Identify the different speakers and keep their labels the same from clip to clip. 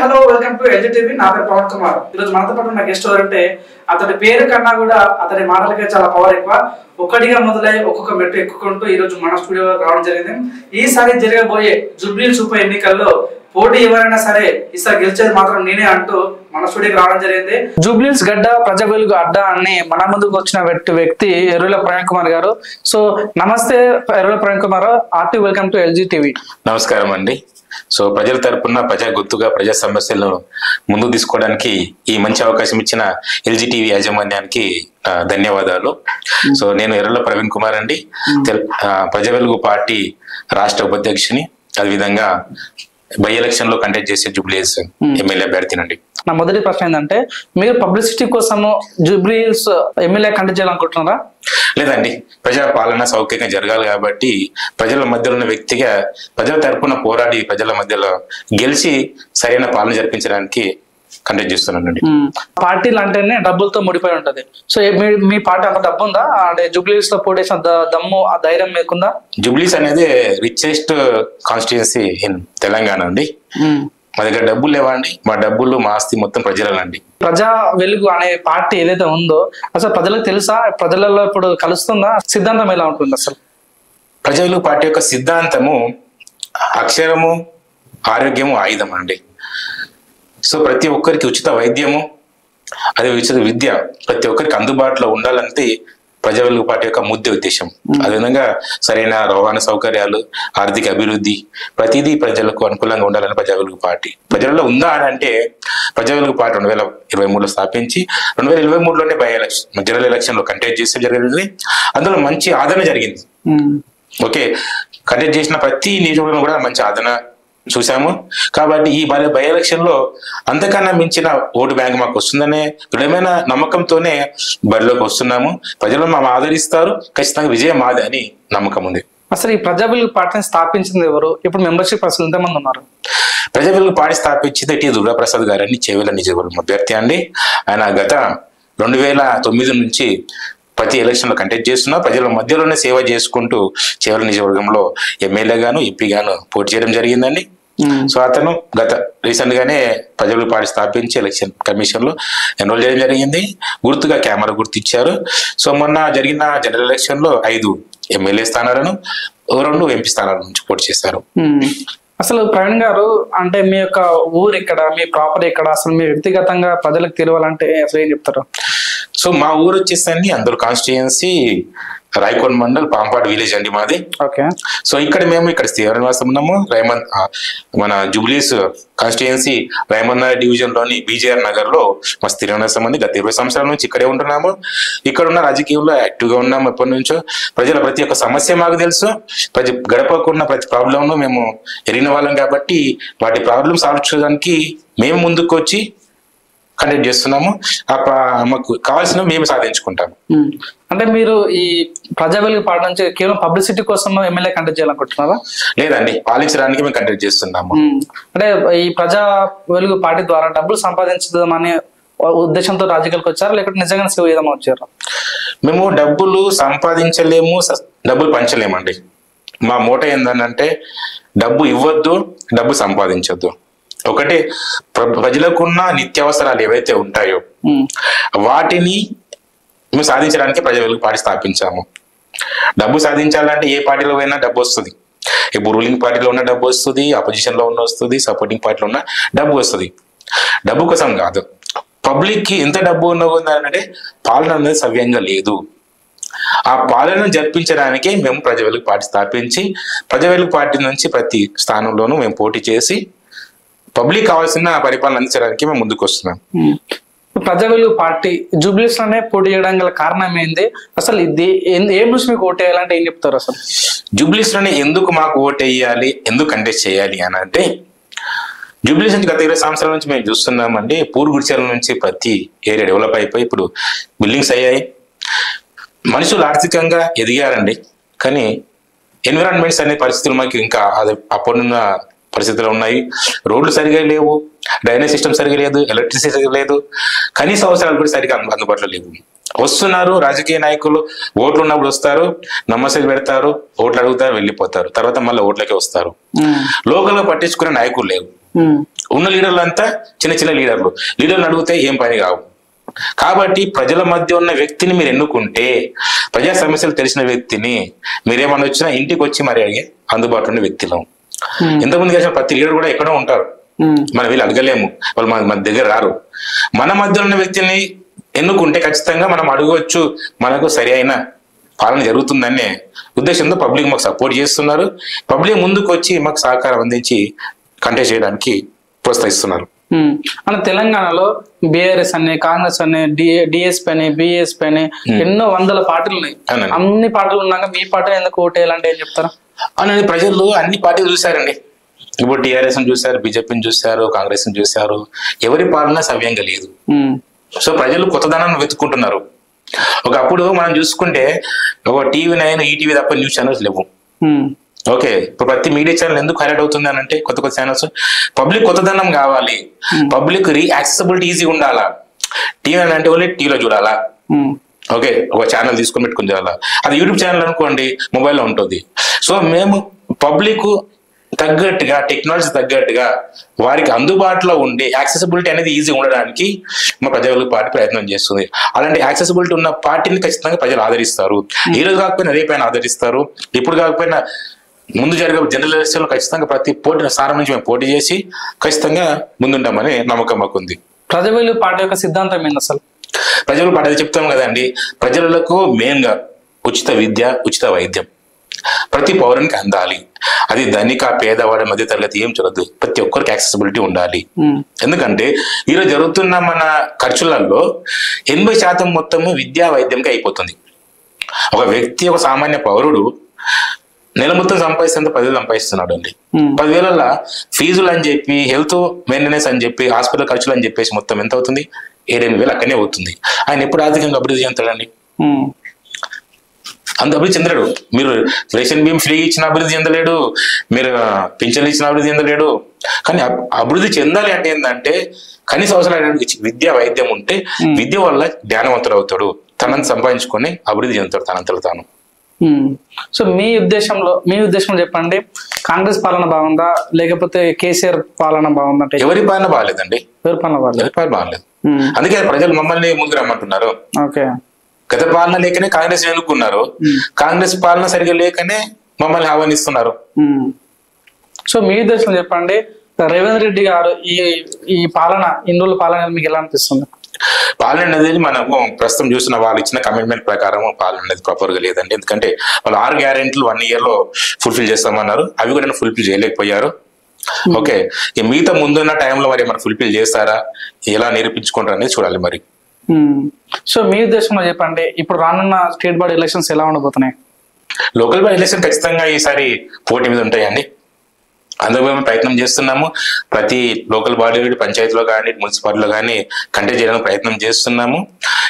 Speaker 1: Hello welcome to LG TV. నా పేరు పవన్ కుమార్. ఈరోజు మనతో పాటు ఉన్న గెస్ట్ ఎవరంటే అతడి పేరు కన్నా కూడా అతని మాటలకే చాలా పవర్ ఎక్కువ. ఒక్కటిగా మొదలై ఒక్కొక్క మెట్టు ఎక్కుకుంటూ ఈ రోజు మన స్టూడియో రావడం జరిగింది. ఈసారి జరగబోయే జూబ్లీహిల్స్ ఉప ఎన్నికల్లో పోటీ ఎవరైనా సరే ఈసారి గెలిచేది మాత్రం నేనే అంటూ మన స్టూడియోకి రావడం జరిగింది. జూబ్లీహిల్స్ గడ్డ ప్రజా వెలుగు అడ్డా అని మన ముందుకు వచ్చిన వ్యక్తి ఎర్రుల ప్రవీణ్ కుమార్ గారు. సో నమస్తే Errula Praveen Kumar, RT welcome to LG TV.
Speaker 2: నమస్కారం అండి. సో ప్రజల తరపున ప్రజా గుర్తుగా ప్రజా సమస్యలను ముందుకు తీసుకోవడానికి ఈ మంచి అవకాశం ఇచ్చిన ఎల్జీ టీవీ యాజమాన్యానికి ధన్యవాదాలు. సో నేను ఎర్రల ప్రవీణ్ కుమార్ అండి, ప్రజా వెలుగు పార్టీ రాష్ట్ర ఉపాధ్యక్షుని, అదేవిధంగా బై ఎలక్షన్ లో కంటెస్ట్ చేసే జూబ్లీహిల్స్ ఎమ్మెల్యే అభ్యర్థినండి.
Speaker 1: నా మొదటి ప్రశ్న ఏంటంటే, మీరు పబ్లిసిటీ కోసము జూబ్లీహిల్స్ ఎమ్మెల్యే కంటెస్ట్ చేయాలనుకుంటున్నారా?
Speaker 2: లేదండి, ప్రజా పాలన సౌఖ్యంగా జరగాలి కాబట్టి ప్రజల మధ్యలో ఉన్న వ్యక్తిగా ప్రజల తరపున పోరాడి ప్రజల మధ్యలో గెలిచి సరైన పాలన జరిపించడానికి కంటెస్ట్ చేస్తున్నానండి.
Speaker 1: పార్టీలు అంటేనే డబ్బులతో ముడిపోయి ఉంటది. సో మీ పార్టీ అంత డబ్బు ఉందా? అంటే జూబ్లీహిల్స్ లో పోటీ దమ్ము ఆ ధైర్యం మీకుందా?
Speaker 2: జూబ్లీహిల్స్ అనేది రిచెస్ట్ కాన్స్టిట్యుయెన్సీ ఇన్ తెలంగాణ అండి. మా దగ్గర డబ్బులు లేవండి, మా డబ్బులు మా ఆస్తి మొత్తం ప్రజలండి.
Speaker 1: ప్రజా వెలుగు అనే పార్టీ ఏదైతే ఉందో అసలు ప్రజలకు తెలుసా? ప్రజలలో ఇప్పుడు కలుస్తుందా? సిద్ధాంతం ఎలా ఉంటుంది అసలు?
Speaker 2: ప్రజా వెలుగు పార్టీ యొక్క సిద్ధాంతము అక్షరము, ఆరోగ్యము, ఆయుధం అండి. సో ప్రతి ఒక్కరికి ఉచిత వైద్యము, అదే ఉచిత విద్య ప్రతి ఒక్కరికి అందుబాటులో ఉండాలంటే ప్రజా వెలుగు పార్టీ యొక్క ముఖ్య ఉద్దేశం. అదేవిధంగా సరైన రవాణా సౌకర్యాలు, ఆర్థిక అభివృద్ధి, ప్రతిదీ ప్రజలకు అనుకూలంగా ఉండాలని ప్రజా వెలుగు పార్టీ ప్రజలలో ఉందా అని అంటే, ప్రజా వెలుగు పార్టీ 2023లో స్థాపించి 2023లోనే బై ఎలక్షన్ జనరల్ ఎలక్షన్ లో కంటెస్ట్ చేస్తే జరిగింది. అందులో మంచి ఆదరణ జరిగింది. ఓకే, కంటెస్ట్ చేసిన ప్రతి నియోజకవర్గంలో కూడా మంచి ఆదరణ చూసాము. కాబట్టి ఈ బై ఎలక్షన్ లో అంతకన్నా మించిన ఓటు బ్యాంక్ మాకు వస్తుందనే దృఢమైన నమ్మకంతోనే బరిలోకి వస్తున్నాము. ప్రజలు మమ్మల్ని ఆదరిస్తారు, ఖచ్చితంగా విజయం మాది అని నమ్మకం ఉంది.
Speaker 1: అసలు ఈ ప్రజా వెలుగు పార్టీని స్థాపించింది ఎవరు? ఇప్పుడు మెంబర్షిప్ అసలు ఎంతమంది ఉన్నారు?
Speaker 2: ప్రజా వెలుగు పార్టీ స్థాపించింది టి దుర్గాప్రసాద్ గారని చేవెళ్ళ నియోజకవర్గం అభ్యర్థి అండి. ఆయన గత 2009 నుంచి ప్రతి ఎలక్షన్ లో కంటెస్ట్ చేస్తున్నా, ప్రజల మధ్యలోనే సేవ చేసుకుంటూ చేవెళ్ళ నియోజకవర్గంలో ఎమ్మెల్యే గాను, ఎంపీ గాను పోటీ చేయడం జరిగిందండి. సో అతను రీసెంట్ గానే ప్రజా వెలుగు పార్టీ స్థాపించి ఎలక్షన్ కమిషన్ లో ఎన్రోల్ చేయడం జరిగింది. గుర్తుగా కెమెరా గుర్తు ఇచ్చారు. సో మొన్న జరిగిన జనరల్ ఎలక్షన్ లో 5 ఎమ్మెల్యే స్థానాలను, 2 ఎంపీ స్థానాల నుంచి పోటీ చేశారు.
Speaker 1: అసలు ప్రవీణ్ గారు, అంటే మీ యొక్క ఊరు ఎక్కడ, మీ ప్రాపర్ ఎక్కడ, అసలు మీ వ్యక్తిగతంగా ప్రజలకు తెలియాలంటే అసలు ఏం చెప్తారు?
Speaker 2: సో మా ఊరు వచ్చేసండి అందరు కాన్స్టిట్యుయెన్సీ రాయకోట్ మండల్ పాంపాడు విలేజ్ అండి మాది.
Speaker 1: ఓకే.
Speaker 2: సో ఇక్కడ స్థిర నివాసం ఉన్నాము. మన జూబ్లీహిల్స్ కాన్స్టిట్యుయెన్సీ రైమన్నర్ డివిజన్ లోని బీజేఆర్ నగర్ లో మా స్థిర నివాసం ఉంది. గత 20 సంవత్సరాల నుంచి ఇక్కడే ఉంటున్నాము. ఇక్కడ ఉన్న రాజకీయంలో యాక్టివ్ గా ఉన్నాము ఎప్పటి నుంచో. ప్రజల ప్రతి ఒక్క సమస్య మాకు తెలుసు. గడపకున్న ప్రతి ప్రాబ్లం మేము ఎరిగిన వాళ్ళం కాబట్టి వాటి ప్రాబ్లం సాల్వ్ చేయడానికి మేము ముందుకు వచ్చి కండక్ట్ చేస్తున్నాము. మాకు కావాల్సిన మేము సాధించుకుంటాము.
Speaker 1: అంటే మీరు ఈ ప్రజా వెలుగు పార్టీ నుంచి కేవలం పబ్లిసిటీ కోసం ఎమ్మెల్యే కండక్ట్ చేయాలనుకుంటున్నారా?
Speaker 2: లేదండి, పాలించడానికి మేము కండక్ట్ చేస్తున్నాము.
Speaker 1: అంటే ఈ ప్రజా వెలుగు పార్టీ ద్వారా డబ్బులు సంపాదించదామనే ఉద్దేశంతో రాజకీయాలకు వచ్చారా, లేకపోతే నిజంగా సేవ చేద్దామని వచ్చారా?
Speaker 2: మేము డబ్బులు సంపాదించలేము, డబ్బులు పంచలేమండి. మా మోటో ఏంటంటే డబ్బు ఇవ్వద్దు, డబ్బు సంపాదించొద్దు. ఒకటి, ప్రజలకున్న నిత్యావసరాలు ఏవైతే ఉంటాయో వాటిని మేము సాధించడానికి ప్రజా వెలుగు పార్టీ స్థాపించాము. డబ్బు సాధించాలంటే ఏ పార్టీలో పోయినా డబ్బు వస్తుంది. ఇప్పుడు రూలింగ్ పార్టీలో ఉన్న డబ్బు వస్తుంది, అపోజిషన్ లో ఉన్న వస్తుంది, సపోర్టింగ్ పార్టీలో ఉన్న డబ్బు వస్తుంది. డబ్బు కోసం కాదు, పబ్లిక్ కి ఎంత డబ్బు ఉన్నదంటే పాలన అనేది సవ్యంగా లేదు. ఆ పాలన జరిపించడానికి మేము ప్రజా వెలుగు పార్టీ స్థాపించి ప్రజా వెలుగు పార్టీ నుంచి ప్రతి స్థానంలోనూ మేము పోటీ చేసి పబ్లిక్ కావాల్సిన పరిపాలన అందించడానికి మేము ముందుకు వస్తున్నాం.
Speaker 1: ప్రజా వెలుగు పార్టీ జూబ్లీహిల్స్ లోనే పోటీ చేయడం గల కారణం ఏంది? అసలు ఇది ఏ నుంచి మీకు ఓటు వేయాలంటే ఏం చెప్తారు? అసలు
Speaker 2: జూబ్లీహిల్స్ లోనే ఎందుకు మాకు ఓటు వేయాలి, ఎందుకు కంటెస్ట్ చేయాలి అని అంటే, జూబ్లీహిల్స్ నుంచి గత 20 సంవత్సరాల నుంచి మేము చూస్తున్నామండి. పూర్ గుడిచెల నుంచి ప్రతి ఏరియా డెవలప్ అయిపోయి ఇప్పుడు బిల్డింగ్స్ అయ్యాయి. మనుషులు ఆర్థికంగా ఎదిగారండి. కానీ ఎన్విరాన్మెంట్స్ అనే పరిస్థితులు మాకు ఇంకా అప్పుడున్న పరిస్థితులు ఉన్నాయి. రోడ్లు సరిగా లేవు, డ్రైనేజ్ సిస్టమ్ సరిగా లేదు, ఎలక్ట్రిసిటీ సరిగా లేదు, కనీస అవసరాలు కూడా సరిగా అందుబాటులో లేవు. వస్తున్నారు రాజకీయ నాయకులు, ఓట్లు ఉన్నప్పుడు వస్తారు, నమ్మకాలు పెడతారు, ఓట్లు అడుగుతారు, వెళ్ళిపోతారు, తర్వాత మళ్ళీ ఓట్లకే వస్తారు. లోకల్ గా పట్టించుకునే నాయకులు లేవు. ఉన్న లీడర్లు అంతా చిన్న చిన్న లీడర్లు అడిగితే ఏం పని కావు. కాబట్టి ప్రజల మధ్య ఉన్న వ్యక్తిని మీరు ఎన్నుకుంటే, ప్రజా సమస్యలు తెలిసిన వ్యక్తిని మీరేమన్నా వచ్చినా ఇంటికి వచ్చి మరి అడిగే అందుబాటులో ఉన్న వ్యక్తిలో. ఇంతకుముందు కలిసిన ప్రతి లీడర్ కూడా ఎక్కడో ఉంటారు, మనం వీళ్ళు అడగలేము, వాళ్ళు మన దగ్గర రారు. మన మధ్య ఉన్న వ్యక్తిని ఎన్నుకుంటే ఖచ్చితంగా మనం అడగవచ్చు, మనకు సరి అయిన పాలన జరుగుతుందనే ఉద్దేశంతో పబ్లిక్ మాకు సపోర్ట్ చేస్తున్నారు. పబ్లిక్ ముందుకు వచ్చి మాకు సహకారం అందించి కంటెస్ట్ చేయడానికి ప్రోత్సహిస్తున్నారు.
Speaker 1: మన తెలంగాణలో బీఆర్ఎస్ అని, కాంగ్రెస్ అని, డిఎస్పీ అని, బిఎస్పీ అని ఎన్నో వందల పార్టీలు ఉన్నాయి. అన్ని పార్టీలు ఉన్నాక మీ పార్టీ ఎందుకు ఓటేయాలంటే ఏం చెప్తారా?
Speaker 2: అని ప్రజలు అన్ని పార్టీలు చూసారండి. ఇప్పుడు టీఆర్ఎస్ ని చూసారు, బీజేపీని చూసారు, కాంగ్రెస్ ని చూసారు. ఎవరి పాలన సవ్యంగా లేదు. సో ప్రజలు కొత్తదనాన్ని వెతుక్కుంటున్నారు. ఒకప్పుడు మనం చూసుకుంటే ఒక టీవీ9, ఈటీవీ తప్ప న్యూస్ ఛానల్స్ లేవు. ఓకే, ఇప్పుడు ప్రతి మీడియా ఛానల్ ఎందుకు హైలైట్ అవుతుంది అని అంటే కొత్త ఛానల్స్. పబ్లిక్ కొత్తదనం కావాలి, పబ్లిక్ యాక్సెసిబిలిటీ ఈజీ ఉండాలా. టీవీ అంటే ఓన్లీ టీవీలో చూడాలా. ఓకే, ఒక ఛానల్ తీసుకొని పెట్టుకుని చూడాలా. అది యూట్యూబ్ ఛానల్ అనుకోండి, మొబైల్లో ఉంటుంది. సో మేము పబ్లిక్ తగ్గట్టుగా, టెక్నాలజీ తగ్గట్టుగా వారికి అందుబాటులో ఉండే యాక్సెసిబిలిటీ అనేది ఈజీ ఉండడానికి మా ప్రజావేదిక పార్టీ ప్రయత్నం చేస్తుంది. అలాంటి యాక్సెసిబిలిటీ ఉన్న పార్టీని ఖచ్చితంగా ప్రజలు ఆదరిస్తారు. ఈ రోజు కాకపోయినా రేపైనా ఆదరిస్తారు. ఇప్పుడు కాకపోయినా ముందు జరిగే జనరల్ ఎలక్షన్లో ఖచ్చితంగా ప్రతి పోటీ స్థానం నుంచి మేము పోటీ చేసి ఖచ్చితంగా ముందుంటామని నమ్మకం మాకు ఉంది.
Speaker 1: ప్రజావేదిక పార్టీ యొక్క సిద్ధాంతం ఏంటి అసలు?
Speaker 2: ప్రజలు పార్టీ అది చెప్తాం కదండి, ప్రజలకు మెయిన్ గా ఉచిత విద్య, ఉచిత వైద్యం ప్రతి పౌరునికి అందాలి. అది ధనిక, పేదవాడి, మధ్య తరగతి ఏం చూడద్దు, ప్రతి ఒక్కరికి యాక్సెసిబిలిటీ ఉండాలి. ఎందుకంటే ఈరోజు జరుగుతున్న మన ఖర్చులలో 80% మొత్తము విద్యా వైద్యంకి అయిపోతుంది. ఒక వ్యక్తి, ఒక సామాన్య పౌరుడు నెల మొత్తం సంపాదిస్తే 10,000 సంపాదిస్తున్నాడు అండి. 10,000 ఫీజులు అని చెప్పి, హెల్త్ మెయింటెనెన్స్ అని చెప్పి, హాస్పిటల్ ఖర్చులు అని చెప్పేసి మొత్తం ఎంత అవుతుంది? 7,000 అక్కడనే అవుతుంది. ఆయన ఎప్పుడు ఆర్థికంగా అభివృద్ధి చెందుతాడండి? అంత అభివృద్ధి చెందలేడు. మీరు రేషన్ బియ్యం ఫ్రీ ఇచ్చిన అభివృద్ధి చెందలేడు, మీరు పింఛన్లు ఇచ్చిన అభివృద్ధి చెందలేడు. కానీ అభివృద్ధి చెందాలి అంటే ఏంటంటే కనీస అవసరాలు విద్య, వైద్యం ఉంటే విద్య వల్ల జ్ఞానవంతుడు అవుతాడు, తనని సంపాదించుకొని అభివృద్ధి చెందుతాడు తనంతలో తాను.
Speaker 1: సో మీ ఉద్దేశంలో చెప్పండి, కాంగ్రెస్ పాలన బాగుందా లేకపోతే కేసీఆర్ పాలన బాగుందా? అంటే
Speaker 2: ఎవరి పాలన బాగాలేదండి, ఎవరి పాలన బాగాలేదు. అందుకే ప్రజలు మమ్మల్ని ముందుకు రమ్మంటున్నారు.
Speaker 1: ఓకే,
Speaker 2: గత పాలన లేకనే కాంగ్రెస్ ఎన్నుకున్నారు, కాంగ్రెస్ పాలన సరిగా లేకనే మమ్మల్ని ఆహ్వానిస్తున్నారు.
Speaker 1: సో మీ ఉద్దేశం చెప్పండి, రేవంత్ రెడ్డి గారు ఈ పాలన, ఇన్ని రోజుల పాలన మీకు ఎలా అనిపిస్తుంది?
Speaker 2: పాలన అనేది మనము ప్రస్తుతం చూసిన వాళ్ళు ఇచ్చిన కమిట్మెంట్ ప్రకారం పాలన అనేది ప్రాపర్ గా లేదండి. ఎందుకంటే వాళ్ళు 6 గ్యారెంటీలు 1 year లో ఫుల్ఫిల్ చేస్తామన్నారు, అవి కూడా ఫుల్ఫిల్ చేయలేకపోయారు. ఓకే, మిగతా ముందున్న టైంలో మరి ఏమైనా ఫుల్ఫిల్ చేస్తారా, ఎలా నిరూపించుకుంటారు అనేది చూడాలి మరి.
Speaker 1: సో మీ ఉద్దేశంలో చెప్పండి, ఇప్పుడు రానున్న స్టేట్ బాడీ ఎలక్షన్స్ ఎలా ఉండబోతున్నాయి?
Speaker 2: లోకల్ బాడీ ఎలక్షన్ ఖచ్చితంగా ఈసారి పోటీ మీద ఉంటాయండి. అందుకు మేము ప్రయత్నం చేస్తున్నాము. ప్రతి లోకల్ బాడీ, పంచాయతీలో కానీ మున్సిపాలిటీలో కానీ కంటెస్ట్ చేయడానికి ప్రయత్నం చేస్తున్నాము.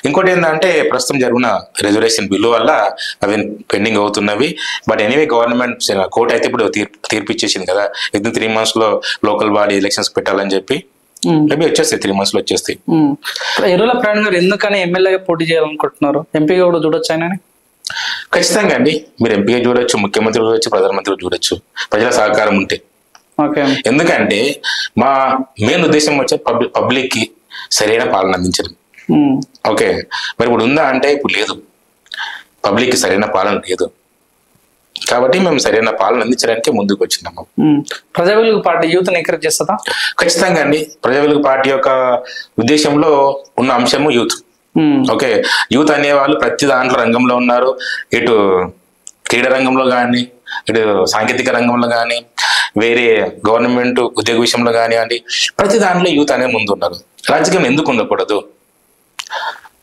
Speaker 2: ఇంకోటి ఏంటంటే ప్రస్తుతం జరిగిన రిజర్వేషన్ బిల్లు వల్ల అవి పెండింగ్ అవుతున్నవి. బట్ ఎనీవే గవర్నమెంట్ కోర్టు అయితే ఇప్పుడు తీర్పు ఇచ్చేసింది కదా, విత్ 3 months లో లోకల్ బాడీ ఎలక్షన్స్ పెట్టాలని చెప్పి. మేబీ వచ్చేస్తాయి, 3 months లో వచ్చేస్తాయి.
Speaker 1: ఎరువుల ప్రయాణం గారు ఎందుకని ఎమ్మెల్యేగా పోటీ చేయాలనుకుంటున్నారు? ఎంపీగా కూడా చూడొచ్చు ఆయన?
Speaker 2: ఖచ్చితంగా అండి, మీరు ఎంపీగా చూడొచ్చు, ముఖ్యమంత్రి చూడొచ్చు, ప్రధానమంత్రి చూడొచ్చు, ప్రజల సహకారం ఉంటే. ఎందుకంటే మా మెయిన్ ఉద్దేశం వచ్చే పబ్లిక్ కి సరైన పాలన అందించడం. ఓకే, మరి ఇప్పుడు ఉందా అంటే ఇప్పుడు లేదు, పబ్లిక్ కి సరైన పాలన లేదు. కాబట్టి మేము సరైన పాలన అందించడానికి ముందుకు వచ్చినాము.
Speaker 1: ప్రజావేదిక పార్టీ యూత్ ఎంకరేజ్ చేస్తుందా?
Speaker 2: ఖచ్చితంగా అండి, ప్రజావేదిక పార్టీ యొక్క ఉద్దేశంలో ఉన్న అంశము యూత్. ఓకే, యూత్ అనే వాళ్ళు ప్రతి దాంట్లో రంగంలో ఉన్నారు. ఇటు క్రీడా రంగంలో కానీ, ఇటు సాంకేతిక రంగంలో కానీ, వేరే గవర్నమెంట్ ఉద్యోగ విషయంలో కానివ్వండి, ప్రతి దాంట్లో యూత్ అనే ముందు ఉన్నారు. రాజకీయం ఎందుకు ఉండకూడదు?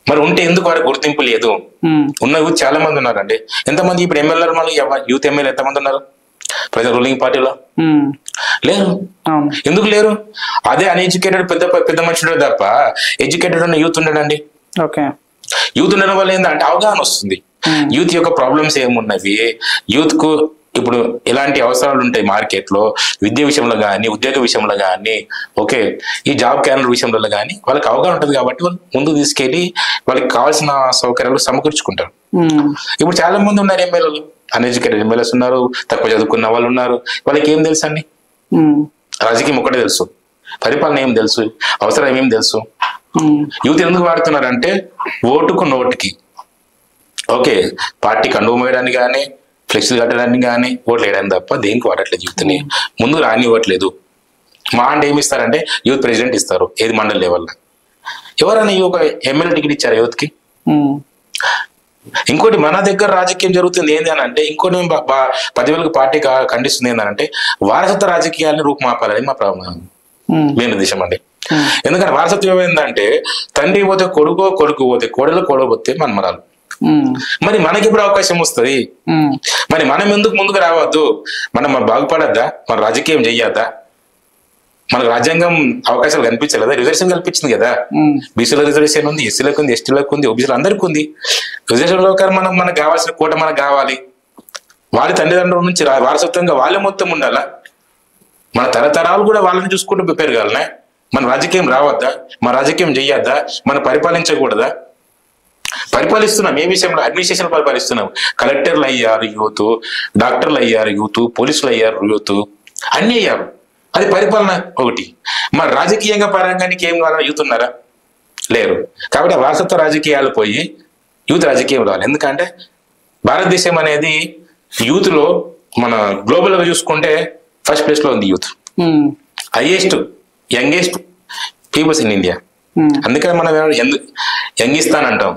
Speaker 2: మరి ఉంటే ఎందుకు వారికి గుర్తింపు లేదు? ఉన్న యూత్ చాలా మంది ఉన్నారండి. ఎంతమంది ఇప్పుడు ఎమ్మెల్యేలు, మళ్ళీ యూత్ ఎమ్మెల్యే ఎంతమంది ఉన్నారు ప్రజల రూలింగ్ పార్టీలో? లేరు. ఎందుకు లేరు? అదే అన్ఎడ్యుకేటెడ్ పెద్ద మనుషులు తప్ప ఎడ్యుకేటెడ్ ఉన్న యూత్ ఉండడండి. యూత్ ఉండడం వల్ల ఏంటంటే అవగాహన వస్తుంది, యూత్ యొక్క ప్రాబ్లమ్స్ ఏమున్నవి, యూత్ కు ఇప్పుడు ఎలాంటి అవసరాలు ఉంటాయి మార్కెట్ లో, విద్య విషయంలో కానీ, ఉద్యోగ విషయంలో కానీ, ఓకే ఈ జాబ్ క్యాలెండర్ విషయంలో కానీ వాళ్ళకి అవగాహన ఉంటుంది. కాబట్టి వాళ్ళు ముందుకు తీసుకెళ్లి వాళ్ళకి కావాల్సిన సౌకర్యాలు సమకూర్చుకుంటారు. ఇప్పుడు చాలా మంది ఉన్నారు ఎమ్మెల్యేలు, అన్ఎడ్యుకేటెడ్ ఎమ్మెల్యేస్ ఉన్నారు, తక్కువ చదువుకున్న వాళ్ళు ఉన్నారు. వాళ్ళకి ఏం తెలుసు అండి? రాజకీయం ఒక్కటే తెలుసు. పరిపాలన ఏం తెలుసు, అవసరం ఏమేమి తెలుసు. యూత్ ఎందుకు వాడుతున్నారంటే ఓటుకు నోటుకి. ఓకే, పార్టీ కండువ వేయడానికి కానీ ఫ్లెక్సీలు కట్టడానికి కానీ ఓట్లు వేయడానికి తప్ప దేనికి వాడట్లేదు. యూత్ని ముందు రానివ్వట్లేదు. మా అంటే ఏమి ఇస్తారంటే యూత్ ప్రెసిడెంట్ ఇస్తారు, ఏది మండలి లెవెల్లో. ఎవరైనా ఒక ఎమ్మెల్యే టికెట్ ఇచ్చారు యూత్కి? ఇంకోటి మన దగ్గర రాజకీయం జరుగుతుంది ఏంది అని అంటే, ఇంకోటి 10,000 పార్టీ ఖండిస్తుంది ఏంటంటే వారసత్వ రాజకీయాన్ని రూపుమాపాలని మా మెయిన్ ఉద్దేశం అండి. ఎందుకంటే వారసత్వం ఏంటంటే తండ్రి పోతే కొడుకు, కొడుకు పోతే కోడలు, కోడలు పోతే మనమరాలు. మరి మనకి ఇప్పుడు అవకాశం వస్తుంది. మరి మనం ఎందుకు ముందుకు రావద్దు? మనం బాగుపడద్దా? మన రాజకీయం చెయ్యద్దా? మనకు రాజ్యాంగం అవకాశాలు కనిపించలేదా? రిజర్వేషన్ కల్పించింది కదా. బీసీల రిజర్వేషన్ ఉంది, ఎస్సీలకు ఉంది, ఎస్టీలకు ఉంది, ఓబీసీలు అందరికీ ఉంది. రిజర్వేషన్ ప్రకారం మనకు కావాల్సిన కోట మనకు కావాలి. వాళ్ళ తల్లిదండ్రుల నుంచి వారసత్వంగా వాళ్ళే మొత్తం ఉండాలా? మన తరతరాలు కూడా వాళ్ళని చూసుకుంటూ పెరగాలనే. మన రాజకీయం రావద్దా? మన రాజకీయం చెయ్యొద్దా? మనం పరిపాలించకూడదా? పరిపాలిస్తున్నాం. ఏ విషయంలో? అడ్మినిస్ట్రేషన్ పరిపాలిస్తున్నాం. కలెక్టర్లు అయ్యారు యూత్, డాక్టర్లు అయ్యారు యూత్, పోలీసులు అయ్యారు యూత్, అన్ని అయ్యారు. అది పరిపాలన ఒకటి. మరి రాజకీయంగా పరంగా ఏం కావాలని యూత్ ఉన్నారా? లేరు. కాబట్టి వారసత్వ రాజకీయాలు పోయి యూత్ రాజకీయం రావాలి. ఎందుకంటే భారతదేశం అనేది యూత్ లో మన గ్లోబల్ గా చూసుకుంటే ఫస్ట్ ప్లేస్ లో ఉంది youth. Highest youngest peoples in India. అందుకని మనం యంగిస్తాన్ అంటాం.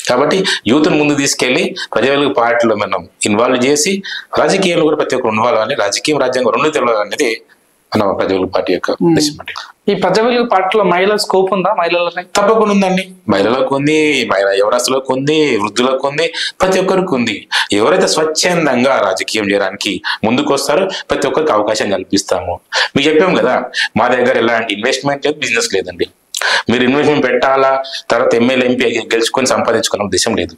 Speaker 2: కాబట్టి యూత్ ముందు తీసుకెళ్లి ప్రజావేదిక పార్టీలో మనం ఇన్వాల్వ్ చేసి రాజకీయాల్లో కూడా ప్రతి ఒక్కరు ఇన్వాల్వ్ అవ్వాలి. రాజకీయం రాజ్యాంగం రెండు తెలవాలనేది మన ప్రజావేదిక పార్టీ యొక్క ఉద్దేశం.
Speaker 1: ఈ ప్రజావేదిక పార్టీలో మహిళల స్కోప్ ఉందా? మహిళలకి
Speaker 2: తప్పకుండా ఉందండి. మహిళలకు ఉంది, యువరాస్తులకు ఉంది, వృద్ధులకు ఉంది, ప్రతి ఒక్కరికి ఉంది. ఎవరైతే స్వచ్ఛందంగా రాజకీయం చేయడానికి ముందుకు వస్తారో ప్రతి ఒక్కరికి అవకాశం కల్పిస్తాము. మీకు చెప్పాం కదా, మా దగ్గర ఎలాంటి ఇన్వెస్ట్మెంట్ లేదు, బిజినెస్ లేదండి. మీరు ఇన్వెస్ట్మెంట్ పెట్టాలా, తర్వాత ఎమ్మెల్యే ఎంపీ గెలుచుకొని సంపాదించుకునే ఉద్దేశం లేదు.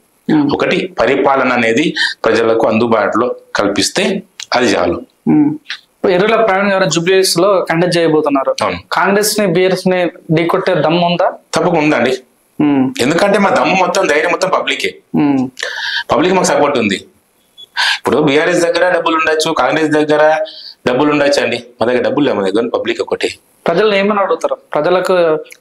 Speaker 2: ఒకటి పరిపాలన అనేది ప్రజలకు అందుబాటులో కల్పిస్తే అది చాలు.
Speaker 1: ఎర్రల ప్రవీణ్ గారు జూబ్లీస్ లో కండక్ట్ చేయబోతున్నారు. కాంగ్రెస్ ని బీఆర్ఎస్ ని ఢీకొట్టే దమ్ము ఉందా?
Speaker 2: తప్పకుండా ఉందండి. ఎందుకంటే మా దమ్ము మొత్తం, ధైర్యం మొత్తం పబ్లికే. పబ్లిక్ మాకు సపోర్ట్ ఉంది. ఇప్పుడు బీఆర్ఎస్ దగ్గర డబ్బులు ఉండొచ్చు, కాంగ్రెస్ దగ్గర డబ్బులు ఉండొచ్చు అండి. మా దగ్గర డబ్బులు లేవు, మా దగ్గర పబ్లిక్ ఒకటి.
Speaker 1: ప్రజలు ఏమని అడుగుతారు? ప్రజలకు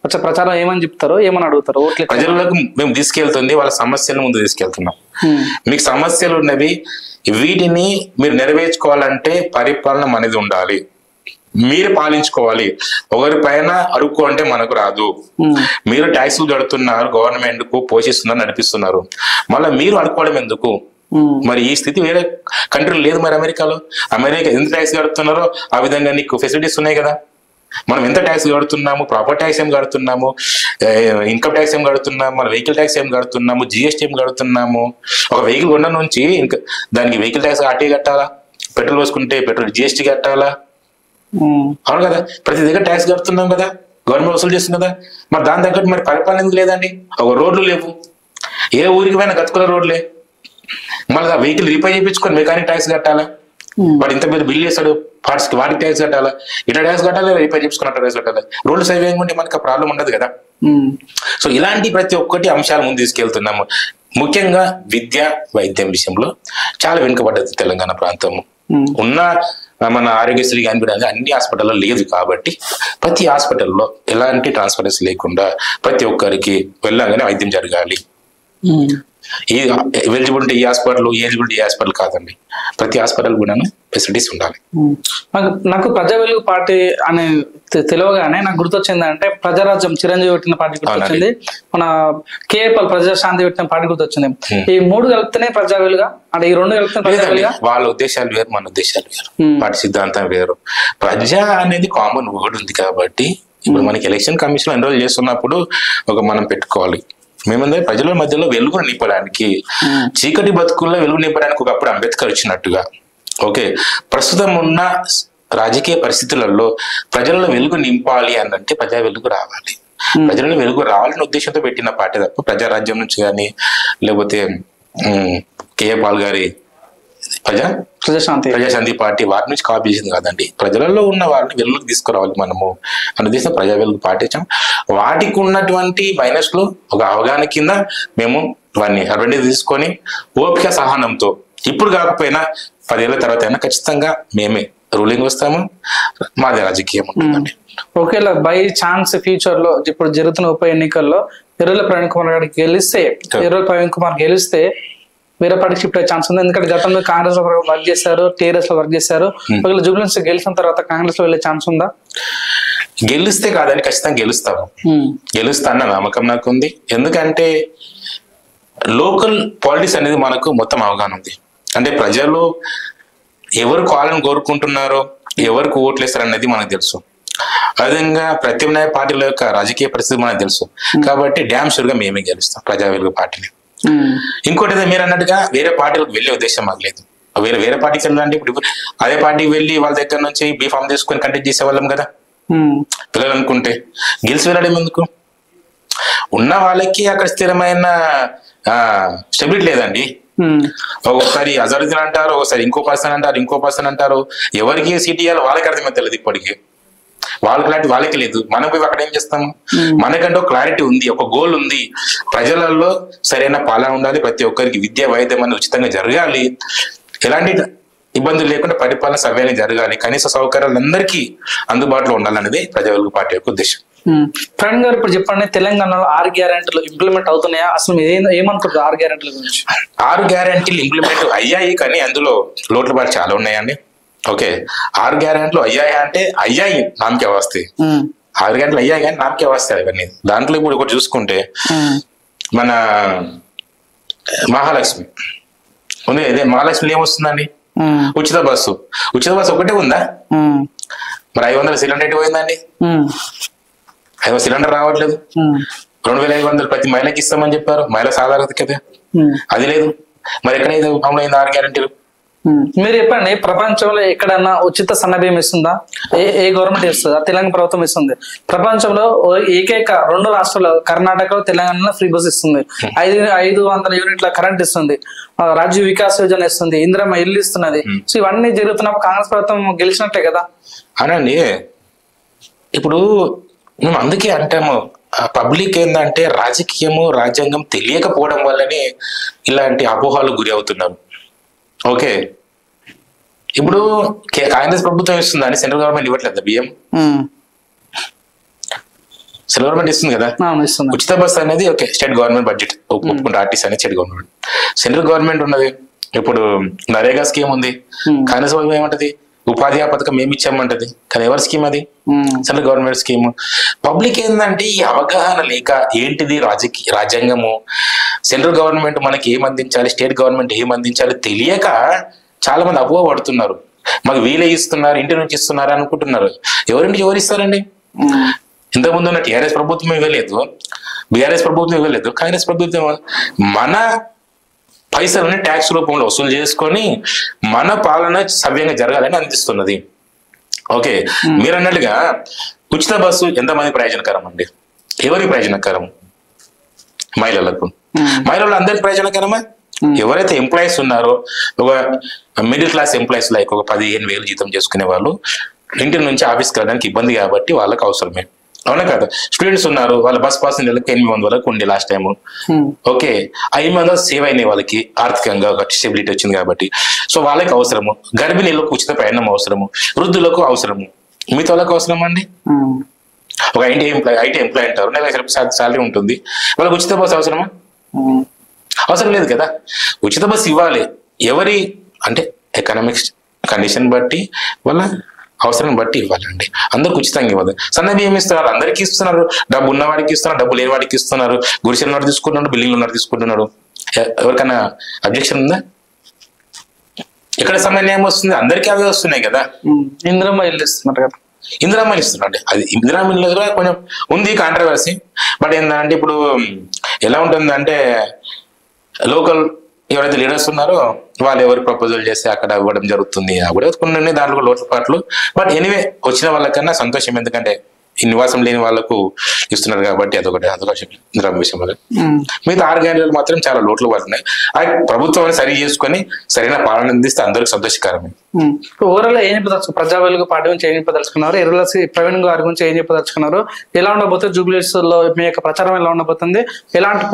Speaker 1: వచ్చే ప్రచారం ఏమని చెప్తారో, ఏమని అడుగుతారు?
Speaker 2: ప్రజలకు మేము తీసుకెళ్తుంది వాళ్ళ సమస్యలను ముందు తీసుకెళ్తున్నాం. మీకు సమస్యలు ఉన్నవి, వీటిని మీరు నెరవేర్చుకోవాలంటే పరిపాలన అనేది ఉండాలి. మీరు పాలించుకోవాలి. ఒకరి పైన అరుక్కు అంటే మనకు రాదు. మీరు ట్యాక్సులు కడుతున్నారు, గవర్నమెంట్ కు పోషిస్తున్నారు, నడిపిస్తున్నారు. మళ్ళీ మీరు అడుక్కోవడం ఎందుకు? మరి ఈ స్థితి వేరే కంట్రీలో లేదు. మరి అమెరికా ఎంత ట్యాక్స్ కడుతున్నారో ఆ విధంగా నీకు ఫెసిలిటీస్ ఉన్నాయి కదా. మనం ఎంత ట్యాక్స్ కడుతున్నాము, ప్రాపర్ ట్యాక్స్ ఏం కడుతున్నాము, ఇన్కమ్ ట్యాక్స్ ఏం కడుతున్నాము, మన వెహికల్ ట్యాక్స్ ఏం కడుతున్నాము, జిఎస్టీ ఏం కడుతున్నాము. ఒక వెహికల్ కొన్న నుంచి ఇంకా దానికి వెహికల్ ట్యాక్స్ ఆర్టీ కట్టాలా, పెట్రోల్ పోసుకుంటే పెట్రోల్ జిఎస్టీ కట్టాలా, అవును కదా. ప్రతి దగ్గర ట్యాక్స్ కడుతున్నాం కదా, గవర్నమెంట్ వసూలు చేస్తుంది కదా. మరి దాని తగ్గట్టు మరి పరిపాలన ఎందుకు లేదండి? ఒక రోడ్లు లేవు, ఏ ఊరికి పోయినా గతుకుల రోడ్లే. మళ్ళీ ఆ వెహికల్ రిపేర్ చేయించుకొని మెకానిక్ ట్యాక్స్ కట్టాలా, వాడు ఇంత పెద్ద బిల్ చేస్తాడు పార్ట్స్ కి, వాటికి ట్యాక్స్ కట్టాలా, ఇట్లా ట్యాక్స్ కట్టాలి, రిపేర్ చేసుకున్న ట్యాక్స్ కట్టాలి. రోడ్లు సైవేయంగా ఉంటే మనకి ఆ ప్రాబ్లం ఉండదు కదా. సో ఇలాంటి ప్రతి ఒక్కటి అంశాలు ముందు తీసుకెళ్తున్నాము. ముఖ్యంగా విద్య, వైద్యం విషయంలో చాలా వెనుకబడ్డది తెలంగాణ ప్రాంతం. ఉన్న మన ఆరోగ్యశ్రీ కానీ అన్ని హాస్పిటల్లో లేదు. కాబట్టి ప్రతి హాస్పిటల్లో ఎలాంటి ట్రాన్స్పరెన్సీ లేకుండా ప్రతి ఒక్కరికి వెళ్ళగానే వైద్యం జరగాలి. ఈ ఎలిజిబిలిటీ ఈ హాస్పిటల్, ఎలిజిబిలిటీ ఈ హాస్పిటల్ కాదండి, ప్రతి హాస్పిటల్ కూడా ఫెసిలిటీస్ ఉండాలి.
Speaker 1: నాకు ప్రజావేదిక పార్టీ అనే తెలియగానే నాకు గుర్తొచ్చింది అంటే ప్రజారాజ్యం చిరంజీవి పెట్టిన పార్టీ గుర్తొచ్చింది, మన కేఏపల్ ప్రజాశాంతి పెట్టిన పార్టీ గుర్తొచ్చింది. ఈ మూడు కలిపితేనే ప్రజావేదిక అంటే ఈ రెండు కలిపితే ప్రజావేదిక. వాళ్ళ
Speaker 2: ఉద్దేశాలు వేరు, మన ఉద్దేశాలు వేరు, పార్టీ సిద్ధాంతం వేరు. ప్రజా అనేది కామన్ వర్డ్ ఉంది కాబట్టి ఇప్పుడు మనకి ఎలక్షన్ కమిషన్ ఎన్రోల్ చేస్తున్నప్పుడు మనం పెట్టుకోవాలి. మేమందరం ప్రజల మధ్యలో వెలుగును నింపడానికి, చీకటి బతుకుల్లో వెలుగు నింపడానికి ఒకప్పుడు అంబేద్కర్ ఇచ్చినట్టుగా, ఓకే, ప్రస్తుతం ఉన్న రాజకీయ పరిస్థితులలో ప్రజలలో వెలుగు నింపాలి అంటే ప్రజా వెలుగు రావాలి. ప్రజలలో వెలుగు రావాలని ఉద్దేశంతో పెట్టిన పార్టీ తప్ప ప్రజారాజ్యం నుంచి కానీ లేకపోతే కేఏ పాల్ గారి ప్రజాశాంతి పార్టీ వారి నుంచి కాపీ చేసింది కాదండి. ప్రజలలో ఉన్న వారిని వెలుగుకి తీసుకురావాలి మనము అనే ఉద్దేశం ప్రజా వెలుగు పార్టీ ఇచ్చాం. వాటికి ఉన్నటువంటి మైనస్ లో ఒక అవగాహన కింద మేము వాడిని అడ్వాంటేజ్ తీసుకొని ఓపిక సహనంతో ఇప్పుడు కాకపోయినా 10 ఏళ్ల తర్వాత అయినా ఖచ్చితంగా మేమే రూలింగ్ వస్తాము, మాది రాజకీయం ఉంటుందండి.
Speaker 1: ఒకవేళ బై ఛాన్స్ ఫ్యూచర్ లో ఇప్పుడు జరుగుతున్న ఉప ఎన్నికల్లో ఎర్రల ప్రవీణ్ కుమార్ గారికి గెలిస్తే, ఎర్రల ప్రవీణ్ కుమార్ గెలిస్తే వేరే పార్టీకి షిఫ్ట్ అయ్యే ఛాన్స్ ఉంది. ఎందుకంటే గతంలో కాంగ్రెస్ లో వర్క్ చేశారు, టీఆర్ఎస్ లో వర్క్ చేశారు. ఒకవేళ జూబ్లీహిల్స్ గెలిచిన తర్వాత కాంగ్రెస్ లో వెళ్ళే ఛాన్స్ ఉందా?
Speaker 2: గెలిస్తే కాదని ఖచ్చితంగా గెలుస్తాము, గెలుస్తా అన్న నమ్మకం నాకు ఉంది. ఎందుకంటే లోకల్ పాలిటిక్స్ అనేది మనకు మొత్తం అవగాహన ఉంది. అంటే ప్రజలు ఎవరు కావాలని కోరుకుంటున్నారో, ఎవరికి ఓట్లు వేస్తారు అనేది మనకు తెలుసు. అదేవిధంగా ప్రత్యామ్నాయ పార్టీల యొక్క రాజకీయ పరిస్థితి మనకు తెలుసు. కాబట్టి డ్యామ్ షూర్ గా మేమే గెలుస్తాం ప్రజా వెలుగు పార్టీని. ఇంకోటి మీరు అన్నట్టుగా వేరే పార్టీలకు వెళ్ళే ఉద్దేశం మాకు లేదు. వేరే పార్టీకి వెళ్ళాలంటే ఇప్పుడు అదే పార్టీకి వెళ్ళి వాళ్ళ దగ్గర నుంచి బీఫామ్ తీసుకొని కంటెక్ట్ చేసేవాళ్ళం కదా పిల్లలనుకుంటే. గెలిచి వెళ్ళడం ఎందుకు? ఉన్న వాళ్ళకి అక్కడ స్థిరమైన స్టెబిలిటీ లేదండి. ఒకసారి అజరుద్దీన్ అంటారు, ఒకసారి ఇంకో పర్సన్ అంటారు. ఎవరికి సీట్ ఇవ్వాలి వాళ్ళకి అర్థమైతే తెలియదు. ఇప్పటికీ వాళ్ళ క్లారిటీ వాళ్ళకి లేదు. మనం పోయి అక్కడ ఏం చేస్తాము? మనకంటే ఒక క్లారిటీ ఉంది, ఒక గోల్ ఉంది. ప్రజలలో సరైన పాలన ఉండాలి, ప్రతి ఒక్కరికి విద్య వైద్యం అనేది ఉచితంగా జరగాలి, ఎలాంటి ఇబ్బందులు లేకుండా పరిపాలన సవ్యంగా జరగాలి, కనీస సౌకర్యాలు అందరికీ అందుబాటులో ఉండాలనేది ప్రజా వెలుగు పార్టీ యొక్క ఉద్దేశం.
Speaker 1: ప్రవీణ్ గారు ఇప్పుడు చెప్పండి, తెలంగాణలో 6 గ్యారెంటీలు ఇంప్లిమెంట్ అవుతున్నాయా? అసలు ఏమనుకుంటారు 6 గ్యారెంటీల గురించి? 6
Speaker 2: గ్యారెంటీలు ఇంప్లిమెంట్ అయ్యాయి, కానీ అందులో లోటుపాటు చాలా ఉన్నాయండి. ఓకే, 6 గ్యారెంటీలు అయ్యాయి అంటే అయ్యాయి నామకే వస్తాయి. 6 గ్యారెంటీలు అయ్యాయి కానీ నామకే వస్తాయి అవన్నీ. దాంట్లో ఇప్పుడు ఒకటి చూసుకుంటే మన మహాలక్ష్మి ఉంది. ఇదే మహాలక్ష్మి ఏమొస్తుందండి? ఉచిత బస్సు ఒకటే ఉందా? మరి 500 సిలిండర్ ఎటు పోయిందండి? 500 సిలిండర్ రావట్లేదు. 2500 ప్రతి మహిళకి ఇస్తామని చెప్పారు, మహిళ సాధారణ కదా, అది లేదు. మరి ఎక్కడైతే అమలైంది 6 గ్యారెంటీలు?
Speaker 1: మీరు చెప్పండి, ప్రపంచంలో ఎక్కడన్నా ఉచిత సన్నబియ్యం ఇస్తుందా? ఏ గవర్నమెంట్ ఇస్తుందా? తెలంగాణ ప్రభుత్వం ఇస్తుంది. ప్రపంచంలో ఏకైక 2 రాష్ట్రాలు కర్ణాటక, తెలంగాణలో ఫ్రీ బస్ ఇస్తుంది. 500 యూనిట్ల కరెంట్ ఇస్తుంది. రాజ్య వికాస్ యోజన ఇస్తుంది. ఇందిరమ్మ ఇల్లు ఇస్తున్నది. సో ఇవన్నీ జరుగుతున్నప్పుడు కాంగ్రెస్ ప్రభుత్వం గెలిచినట్టే కదా
Speaker 2: అనండి. ఇప్పుడు మేము అందుకే అంటాము, పబ్లిక్ ఏంటంటే రాజకీయము రాజ్యాంగం తెలియకపోవడం వల్లనే ఇలాంటి అపోహలకు గురి అవుతున్నారు. ఓకే, ఇప్పుడు కాంగ్రెస్ ప్రభుత్వం ఇస్తుందని సెంట్రల్ గవర్నమెంట్ ఇవ్వట్లేదు బియ్యం. సెంట్రల్ గవర్నమెంట్ ఇస్తుంది కదా ఉచిత బస్ అనేది. ఓకే, స్టేట్ గవర్నమెంట్ బడ్జెట్ ఒప్పుకుంటే ఆర్టీసీ అనేది స్టేట్ గవర్నమెంట్. సెంట్రల్ గవర్నమెంట్ ఉన్నది. ఇప్పుడు నరేగా స్కీమ్ ఉంది. కాంగ్రెస్ ప్రభుత్వం ఏమంటది? ఉపాధి పథకం ఏమి ఇచ్చామంటది, కానీ ఎవరి స్కీమ్ అది? Central government scheme. పబ్లిక్ ఏంటంటే ఈ అవగాహన లేక ఏంటిది రాజ్యాంగము, సెంట్రల్ గవర్నమెంట్ మనకి ఏం అందించాలి, స్టేట్ గవర్నమెంట్ ఏం అందించాలి తెలియక చాలా మంది అపోహ పడుతున్నారు. మాకు వీలే ఇస్తున్నారు, ఇంటి నుంచి ఇస్తున్నారు అనుకుంటున్నారు. ఎవరింటికి ఎవరు ఇస్తారండి? ఇంతకుముందు ఉన్న టీఆర్ఎస్ ప్రభుత్వం ఇవ్వలేదు, బీఆర్ఎస్ ప్రభుత్వం ఇవ్వలేదు. కాంగ్రెస్ ప్రభుత్వం మన పైసలని ట్యాక్స్ రూపంలో వసూలు చేసుకొని మన పాలన సవ్యంగా జరగాలని అందిస్తున్నది. ఓకే, మీరు అన్నట్టుగా ఉచిత బస్సు ఎంతమంది ప్రయోజనకరం అండి? ఎవరికి ప్రయోజనకరం? మహిళలకు. మహిళలు అందరికి ప్రయోజనకరమా? ఎవరైతే ఎంప్లాయీస్ ఉన్నారో, ఒక మిడిల్ క్లాస్ ఎంప్లాయీస్ లైక్ ఒక 15,000 జీతం చేసుకునే వాళ్ళు ఇంటి నుంచి ఆఫీస్కి వెళ్ళడానికి ఇబ్బంది కాబట్టి వాళ్ళకి అవసరమే, అవునా కదా? స్టూడెంట్స్ ఉన్నారు, వాళ్ళ బస్ పాస్ నెలకు 800 వరకు ఉండే లాస్ట్ టైం. ఓకే, 500 సేవ్ అయినాయి వాళ్ళకి, ఆర్థికంగా స్టెబిలిటీ వచ్చింది కాబట్టి. సో వాళ్ళకి అవసరము. గర్భిణీలకు ఉచిత ప్రయాణం అవసరము, వృద్ధులకు అవసరము, మిగతా వాళ్ళకి అవసరం అండి. ఒక ఐటీ ఎంప్లాయ్ అంటారు, 1 లక్ష రూపాయలు శాలరీ ఉంటుంది, వాళ్ళకి ఉచిత బస్సు అవసరమా? అవసరం లేదు కదా. ఉచిత బస్సు ఇవ్వాలి. ఎవరి అంటే ఎకనామిక్స్ కండిషన్ బట్టి, వాళ్ళ అవసరం బట్టి ఇవ్వాలండి. అందరికి ఉచితంగా ఇవ్వదు. సన్న బియ్యం ఇస్తున్నారు, అందరికీ ఇస్తున్నారు. డబ్బు ఉన్నవాడికి ఇస్తున్నారు, డబ్బు లేని వాడికి ఇస్తున్నారు. గుడిసెలు ఉన్నవాడు తీసుకుంటున్నాడు, బిల్డింగ్లు ఉన్నవాడు తీసుకుంటున్నాడు. ఎవరికైనా అబ్జెక్షన్ ఉందా? ఇక్కడ సమన్వయం వస్తుంది, అందరికీ అవే వస్తున్నాయి కదా.
Speaker 1: ఇందిరమ్మ ఇల్లు ఇస్తున్నారు కదా,
Speaker 2: ఇందిరమ్మ ఇస్తున్నాడు. అది ఇందిరమ్మ ఇల్లు కొంచెం ఉంది కాంట్రవర్సీ. బట్ ఏంటంటే ఇప్పుడు ఎలా ఉంటుందంటే లోకల్ ఎవరైతే లీడర్స్ ఉన్నారో వాళ్ళు ఎవరు ప్రపోజల్ చేస్తే అక్కడ ఇవ్వడం జరుగుతుంది. కూడా కొన్ని దాంట్లో లోటుపాట్లు. బట్ ఎనీవే వచ్చిన వాళ్ళకన్నా సంతోషం, ఎందుకంటే ఈ నివాసం లేని వాళ్ళకు ఇస్తున్నారు కాబట్టి అదొకటి విషయం. మిగతా 6 గ్యారెంటీలు మాత్రం చాలా లోట్లు పడుతున్నాయి. ఆ ప్రభుత్వాన్ని సరి చేసుకొని సరైన పాలన అందిస్తే అందరికి సంతోషకరమే.
Speaker 1: ఓవరాల్ ఏం చెప్పదలుచుకున్నారు? ప్రజా వెలుగు పార్టీ గురించి ఏం చెప్పదలుచుకున్నారు? ఎర్రల ప్రవీణ్ గారి గురించి ఏం చెప్పదలుచుకున్నారు? ఎలా ఉండబోతుంది జూబ్లీహిల్స్ లో మీ యొక్క ప్రచారం? ఎలా ఉండబోతుంది? ఎలాంటి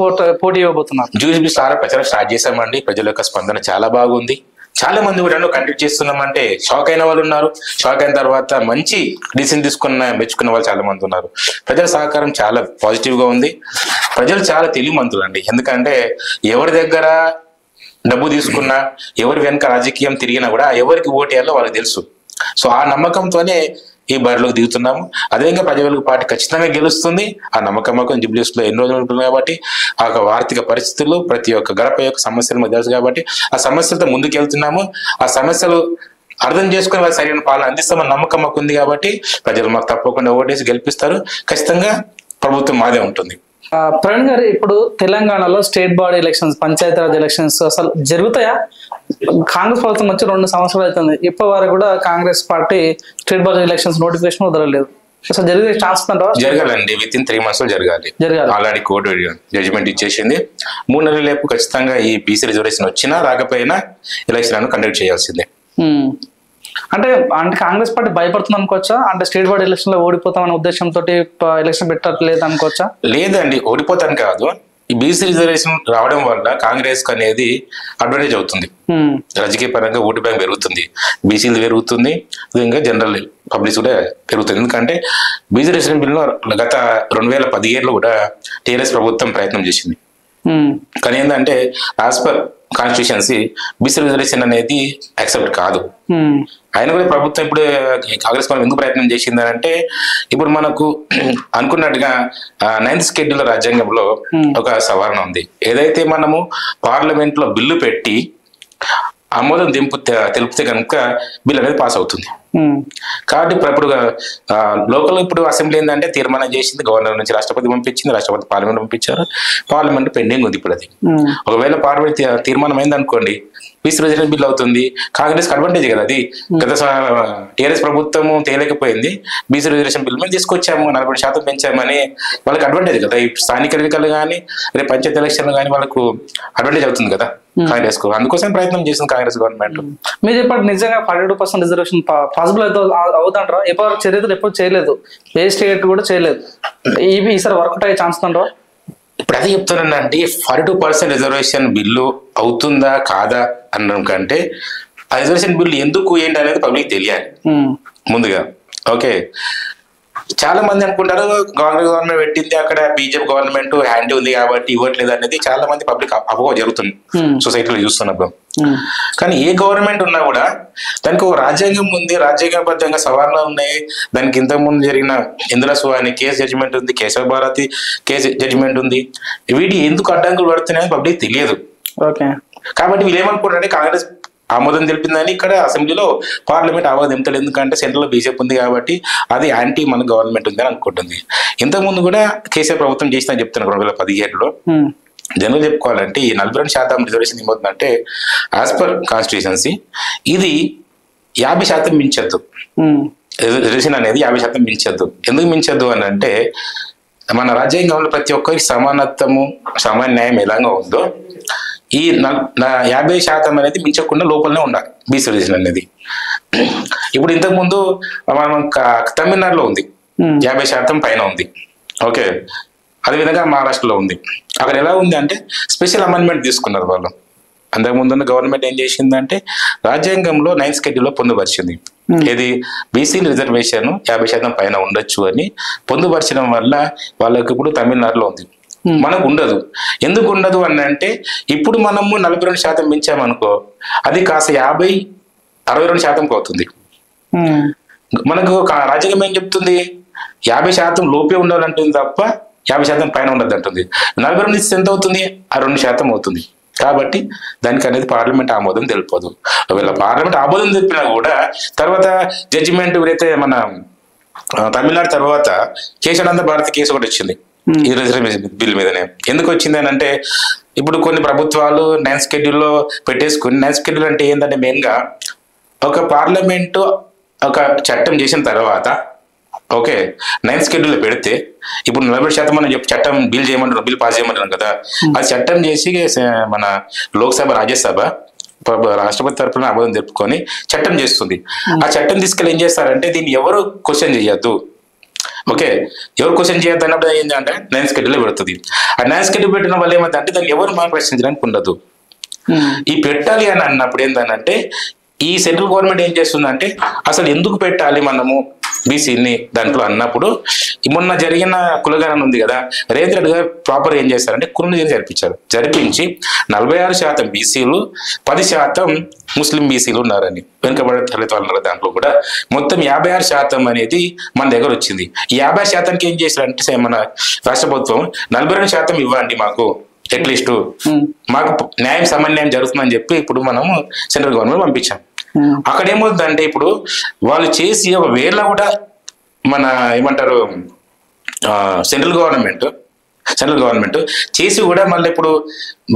Speaker 1: పోటీ ఇవ్వబోతున్నారు?
Speaker 2: జూబ్లీహిల్స్ ప్రచారం స్టార్ట్ చేశామండి. ప్రజల యొక్క స్పందన చాలా బాగుంది. చాలా మంది కూడా కండక్ట్ చేస్తున్నామంటే షాక్ అయిన వాళ్ళు ఉన్నారు. షాక్ అయిన తర్వాత మంచి డిసిషన్ మెచ్చుకున్న వాళ్ళు చాలా మంది ఉన్నారు. ప్రజల సహకారం చాలా పాజిటివ్ గా ఉంది. ప్రజలు చాలా తెలివిమంతులు అండి. ఎందుకంటే ఎవరి దగ్గర డబ్బు తీసుకున్నా, ఎవరి వెనక రాజకీయం తిరిగినా కూడా ఎవరికి ఓటేయాలో వాళ్ళకి తెలుసు. సో ఆ నమ్మకంతోనే ఈ బరిలోకి దిగుతున్నాము. అదేవిధంగా ప్రజావేదిక పార్టీ ఖచ్చితంగా గెలుస్తుంది. ఆ నమ్మకం జూబ్లీహిల్స్ లో ఎన్ని రోజులు ఉంటుంది కాబట్టి, ఆ ఆర్థిక పరిస్థితుల్లో ప్రతి ఒక్క గడప యొక్క సమస్యలు మాకు తెలుసు కాబట్టి ఆ సమస్యలతో ముందుకు వెళ్తున్నాము. ఆ సమస్యలు అర్థం చేసుకుని వాళ్ళు సరైన పాలన అందిస్తామని నమ్మకం మాకు ఉంది కాబట్టి ప్రజలు మాకు తప్పకుండా ఓటేసి గెలిపిస్తారు. ఖచ్చితంగా ప్రభుత్వం మాదే ఉంటుంది.
Speaker 1: ప్రవీణ్ గారు, ఇప్పుడు తెలంగాణలో state body elections, Panchayati Raj elections అసలు జరుగుతాయా? కాంగ్రెస్ ప్రభుత్వం వచ్చి 2 సంవత్సరాలు అవుతుంది. ఇప్పటి వరకు కూడా Congress party state body elections notification వదలలేదు. అసలు జరిగే ఛాన్స్
Speaker 2: జరగాలండి. విత్ ఇన్ 3 months జరగాలి. ఆల్రెడీ కోర్టు జడ్జిమెంట్ ఇచ్చేసింది. 3 నెలల లేపు ఖచ్చితంగా ఈ బీసీ రిజర్వేషన్ వచ్చినా రాకపోయినా ఎలక్షన్ కండక్ట్ చేయాల్సిందే.
Speaker 1: అంటే కాంగ్రెస్ పార్టీ భయపడుతుంది అనుకోవచ్చా? అంటే స్టేట్ బాడీ ఎలక్షన్ లో ఓడిపోతామనే ఉద్దేశంతో ఎలక్షన్ పెట్టట్లేదు అనుకోవచ్చా?
Speaker 2: లేదండి, ఓడిపోతాను కాదు. ఈ బీసీ రిజర్వేషన్ రావడం వల్ల కాంగ్రెస్ అనేది అడ్వాంటేజ్ అవుతుంది. రాజకీయ పరంగా ఓటు బ్యాంక్ పెరుగుతుంది, బీసీలు పెరుగుతుంది, ఇంకా జనరల్ పబ్లిక్ కూడా పెరుగుతుంది. ఎందుకంటే బీసీ రిజర్వేషన్ బిల్లు గత 2017లో కూడా టీఆర్ఎస్ ప్రభుత్వం ప్రయత్నం చేసింది. కానీ ఏంటంటే యాజ్ పర్ కాన్స్టిట్యూషన్సీ బీసీ రిజర్వేషన్ అనేది యాక్సెప్ట్ కాదు. ఆయన కూడా ప్రభుత్వం ఇప్పుడు కాంగ్రెస్ మనం ఎందుకు ప్రయత్నం చేసింది అంటే, ఇప్పుడు మనకు అనుకున్నట్టుగా 9th షెడ్యూల్ రాజ్యాంగంలో ఒక సవరణ ఉంది. ఏదైతే మనము పార్లమెంట్ లో బిల్లు పెట్టి ఆమోదం తెలిపితే కనుక బిల్ అనేది పాస్ అవుతుంది. కాబట్టి ఇప్పుడు లోకల్ ఇప్పుడు అసెంబ్లీ ఏంటంటే తీర్మానం చేసింది, గవర్నర్ నుంచి రాష్ట్రపతి పంపించింది, రాష్ట్రపతి పార్లమెంట్ పంపించారు, పార్లమెంట్ పెండింగ్ ఉంది ఇప్పుడు అది. ఒకవేళ పార్లమెంట్ తీర్మానం అయింది అనుకోండి, బీసీ రిజర్వేషన్ బిల్ అవుతుంది. కాంగ్రెస్ అడ్వాంటేజ్ కదా అది. గత టీఆర్ఎస్ ప్రభుత్వం తేలేకపోయింది, బీసీ రిజర్వేషన్ బిల్ మీద తీసుకొచ్చాము, 40% పెంచామని వాళ్ళకి అడ్వాంటేజ్ కదా. ఈ స్థానిక ఎన్నికలు కానీ రేపు పంచాయతీ ఎలక్షన్లు కానీ వాళ్ళకు అడ్వాంటేజ్ అవుతుంది కదా కాంగ్రెస్ కు. అందుకోసం ప్రయత్నం చేసింది కాంగ్రెస్ గవర్నమెంట్.
Speaker 1: మీరు చెప్పండి, నిజంగా 42% రిజర్వేషన్ పాసిబుల్ అవుతుంటారా? ఎప్పుడు చర్యలు ఎప్పుడు చేయలేదు, ఏ స్టేట్ కూడా చేయలేదు. ఇవి ఈసారి వర్కౌట్ అయ్యే ఛాన్స్ ఉంటుంటారా?
Speaker 2: ఇప్పుడు అదే చెప్తున్నానండి, 42% రిజర్వేషన్ బిల్లు అవుతుందా కాదా అన్న కంటే ఆ రిజర్వేషన్ బిల్లు ఎందుకు ఏంటి అనేది పబ్లిక్ తెలియాలి ముందుగా. ఓకే, చాలా మంది అనుకుంటారు కాంగ్రెస్ గవర్నమెంట్ పెట్టింది, అక్కడ బీజేపీ గవర్నమెంట్ హ్యాండ్ ఉంది కాబట్టి ఇవ్వట్లేదు అనేది చాలా మంది పబ్లిక్ అపోహ జరుగుతుంది సొసైటీలో చూస్తున్నప్పుడు. కానీ ఏ గవర్నమెంట్ ఉన్నా కూడా దానికి ఒక రాజ్యాంగం ఉంది, రాజ్యాంగబద్ధంగా సవరణలు ఉన్నాయి. దానికి ఇంతకు ముందు జరిగిన ఇందిరా సుహాని కేసు జడ్జిమెంట్ ఉంది, కేశవ భారతి కేసు జడ్జిమెంట్ ఉంది. వీటి ఎందుకు అడ్డంకులు పడుతున్నాయని పబ్లిక్ తెలియదు. కాబట్టి వీళ్ళు ఏమనుకుంటారంటే కాంగ్రెస్ ఆమోదం తెలిపిందని ఇక్కడ అసెంబ్లీలో పార్లమెంట్ ఆమోదం తెలేదు, ఎందుకంటే సెంట్రల్ లో బీజేపీ ఉంది కాబట్టి అది యాంటీ మన గవర్నమెంట్ ఉంది అని అనుకుంటుంది. ఇంతకుముందు కూడా కేసీఆర్ ప్రభుత్వం చేసిందని చెప్తున్నారు 2017లో. జనరల్ చెప్పుకోవాలంటే ఈ 42% రిజర్వేషన్ ఏమవుతుందంటే యాజ్ పర్ కాన్స్టిట్యూషన్సీ ఇది 50% మించద్దు. రిజర్వేషన్ అనేది 50% మించద్దు. ఎందుకు మించద్దు అని అంటే మన రాజ్యాంగంలో ప్రతి ఒక్కరికి సమానత్వము సమాన న్యాయం ఎలాగో ఉందో ఈ 50% అనేది మించకుండా లోపలనే ఉండాలి బీసీ రిజర్వేషన్ అనేది. ఇప్పుడు ఇంతకు ముందు మనం తమిళనాడులో ఉంది 50% పైన ఉంది. ఓకే, అదేవిధంగా మహారాష్ట్రలో ఉంది. అక్కడ ఎలా ఉంది అంటే స్పెషల్ అమెండ్మెంట్ తీసుకున్నారు వాళ్ళు. అంతకుముందు గవర్నమెంట్ ఏం చేసిందంటే రాజ్యాంగంలో 9th షెడ్యూల్లో పొందుపరిచింది, ఏది బీసీ రిజర్వేషన్ 50% పైన ఉండొచ్చు అని పొందుపరచడం వల్ల వాళ్ళకి ఇప్పుడు తమిళనాడులో ఉంది, మనకు ఉండదు. ఎందుకు ఉండదు అని అంటే ఇప్పుడు మనము 42% మించామనుకో అది కాస్త 62% అవుతుంది. మనకు రాజ్యాంగం ఏం చెప్తుంది, 50% లోపే ఉండాలంటుంది తప్ప 50% పైన ఉండదు అంటుంది. 42 నుంచి ఎంత అవుతుంది, 2% అవుతుంది. కాబట్టి దానికి అనేది పార్లమెంట్ ఆమోదం తెలిపదు. ఒకవేళ పార్లమెంట్ ఆమోదం తెలిపినా కూడా తర్వాత జడ్జిమెంట్ ఎవరైతే మన తమిళనాడు తర్వాత కేశవానంద భారతి కేసు ఒకటి వచ్చింది ఈ రిజర్వేషన్ బిల్ మీదనే. ఎందుకు వచ్చింది అని అంటే ఇప్పుడు కొన్ని ప్రభుత్వాలు 9th షెడ్యూల్లో పెట్టేసుకుని, 9th షెడ్యూల్ అంటే ఏంటంటే మెయిన్ గా ఒక పార్లమెంటు ఒక చట్టం చేసిన తర్వాత ఓకే 9th షెడ్యూల్లో పెడితే ఇప్పుడు 40% మనం చట్టం బిల్ చేయమంటున్నాం, బిల్ పాస్ చేయమంటున్నాం కదా, అది చట్టం చేసి మన లోక్సభ రాజ్యసభ రాష్ట్రపతి తరఫున ఆమోదం తెలుపుకొని చట్టం చేస్తుంది. ఆ చట్టం తీసుకెళ్ళి ఏం చేస్తారంటే దీన్ని ఎవరు క్వశ్చన్ చేయొద్దు. ఓకే, ఎవరు క్వశ్చన్ చేయొద్దు అన్నప్పుడు ఏంటంటే 9th షెడ్యూల్ పెడుతుంది. ఆ 9th షెడ్యూల్ పెట్టిన వల్ల ఏమంటే దాన్ని ఎవరు మనం ప్రశ్నించడానికి ఉండదు. ఈ పెట్టాలి అని అన్నప్పుడు ఏంటంటే ఈ సెంట్రల్ గవర్నమెంట్ ఏం చేస్తుందంటే అసలు ఎందుకు పెట్టాలి మనము బీసీని దాంట్లో అన్నప్పుడు మొన్న జరిగిన కులగణన ఉంది కదా, రేవంత్ రెడ్డి గారు ప్రాపర్ ఏం చేశారంటే కులం జరిపించారు. జరిపించి 46% బీసీలు, 10% ముస్లిం బీసీలు ఉన్నారని, వెనుకబడే తరగతి వాళ్ళు ఉన్నారు. దాంట్లో కూడా మొత్తం 56% అనేది మన దగ్గర వచ్చింది. ఈ 50%కి ఏం చేశారంటే మన రాష్ట్ర ప్రభుత్వం 42% ఇవ్వండి మాకు, అట్లీస్ట్ మాకు న్యాయం సమన్యాయం జరుగుతుందని చెప్పి ఇప్పుడు మనము సెంట్రల్ గవర్నమెంట్ పంపించాం. అక్కడ ఏమవుతుందంటే ఇప్పుడు వాళ్ళు చేసి ఒక వేళ కూడా మన ఏమంటారు సెంట్రల్ గవర్నమెంట్ చేసి కూడా మళ్ళీ ఇప్పుడు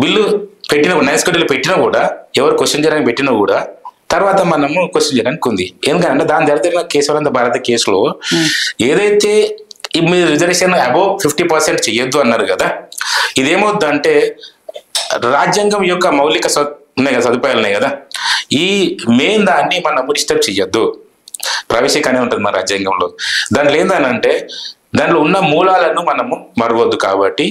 Speaker 2: బిల్లు పెట్టిన నైస్ షెడ్యూల్ పెట్టినా కూడా ఎవరు క్వశ్చన్ చేయడానికి పెట్టినా కూడా తర్వాత మనము క్వశ్చన్ చేయడానికి ఉంది. ఎందుకంటే దాని జరిగిన కేశవానంద భారత కేసులో ఏదైతే మీరు రిజర్వేషన్ అబోవ్ 50% చెయ్యొద్దు అన్నారు కదా, ఇదేమవుతుందంటే రాజ్యాంగం యొక్క మౌలిక ఉన్నాయి కదా, సదుపాయాలు ఉన్నాయి కదా, ఈ మెయిన్ దాన్ని మనము డిస్టర్బ్ చెయ్యొద్దు. ప్రవేశికనే ఉంటుంది మన రాజ్యాంగంలో. దాంట్లో ఏందనంటే దాంట్లో ఉన్న మూలాలను మనము మరవద్దు. కాబట్టి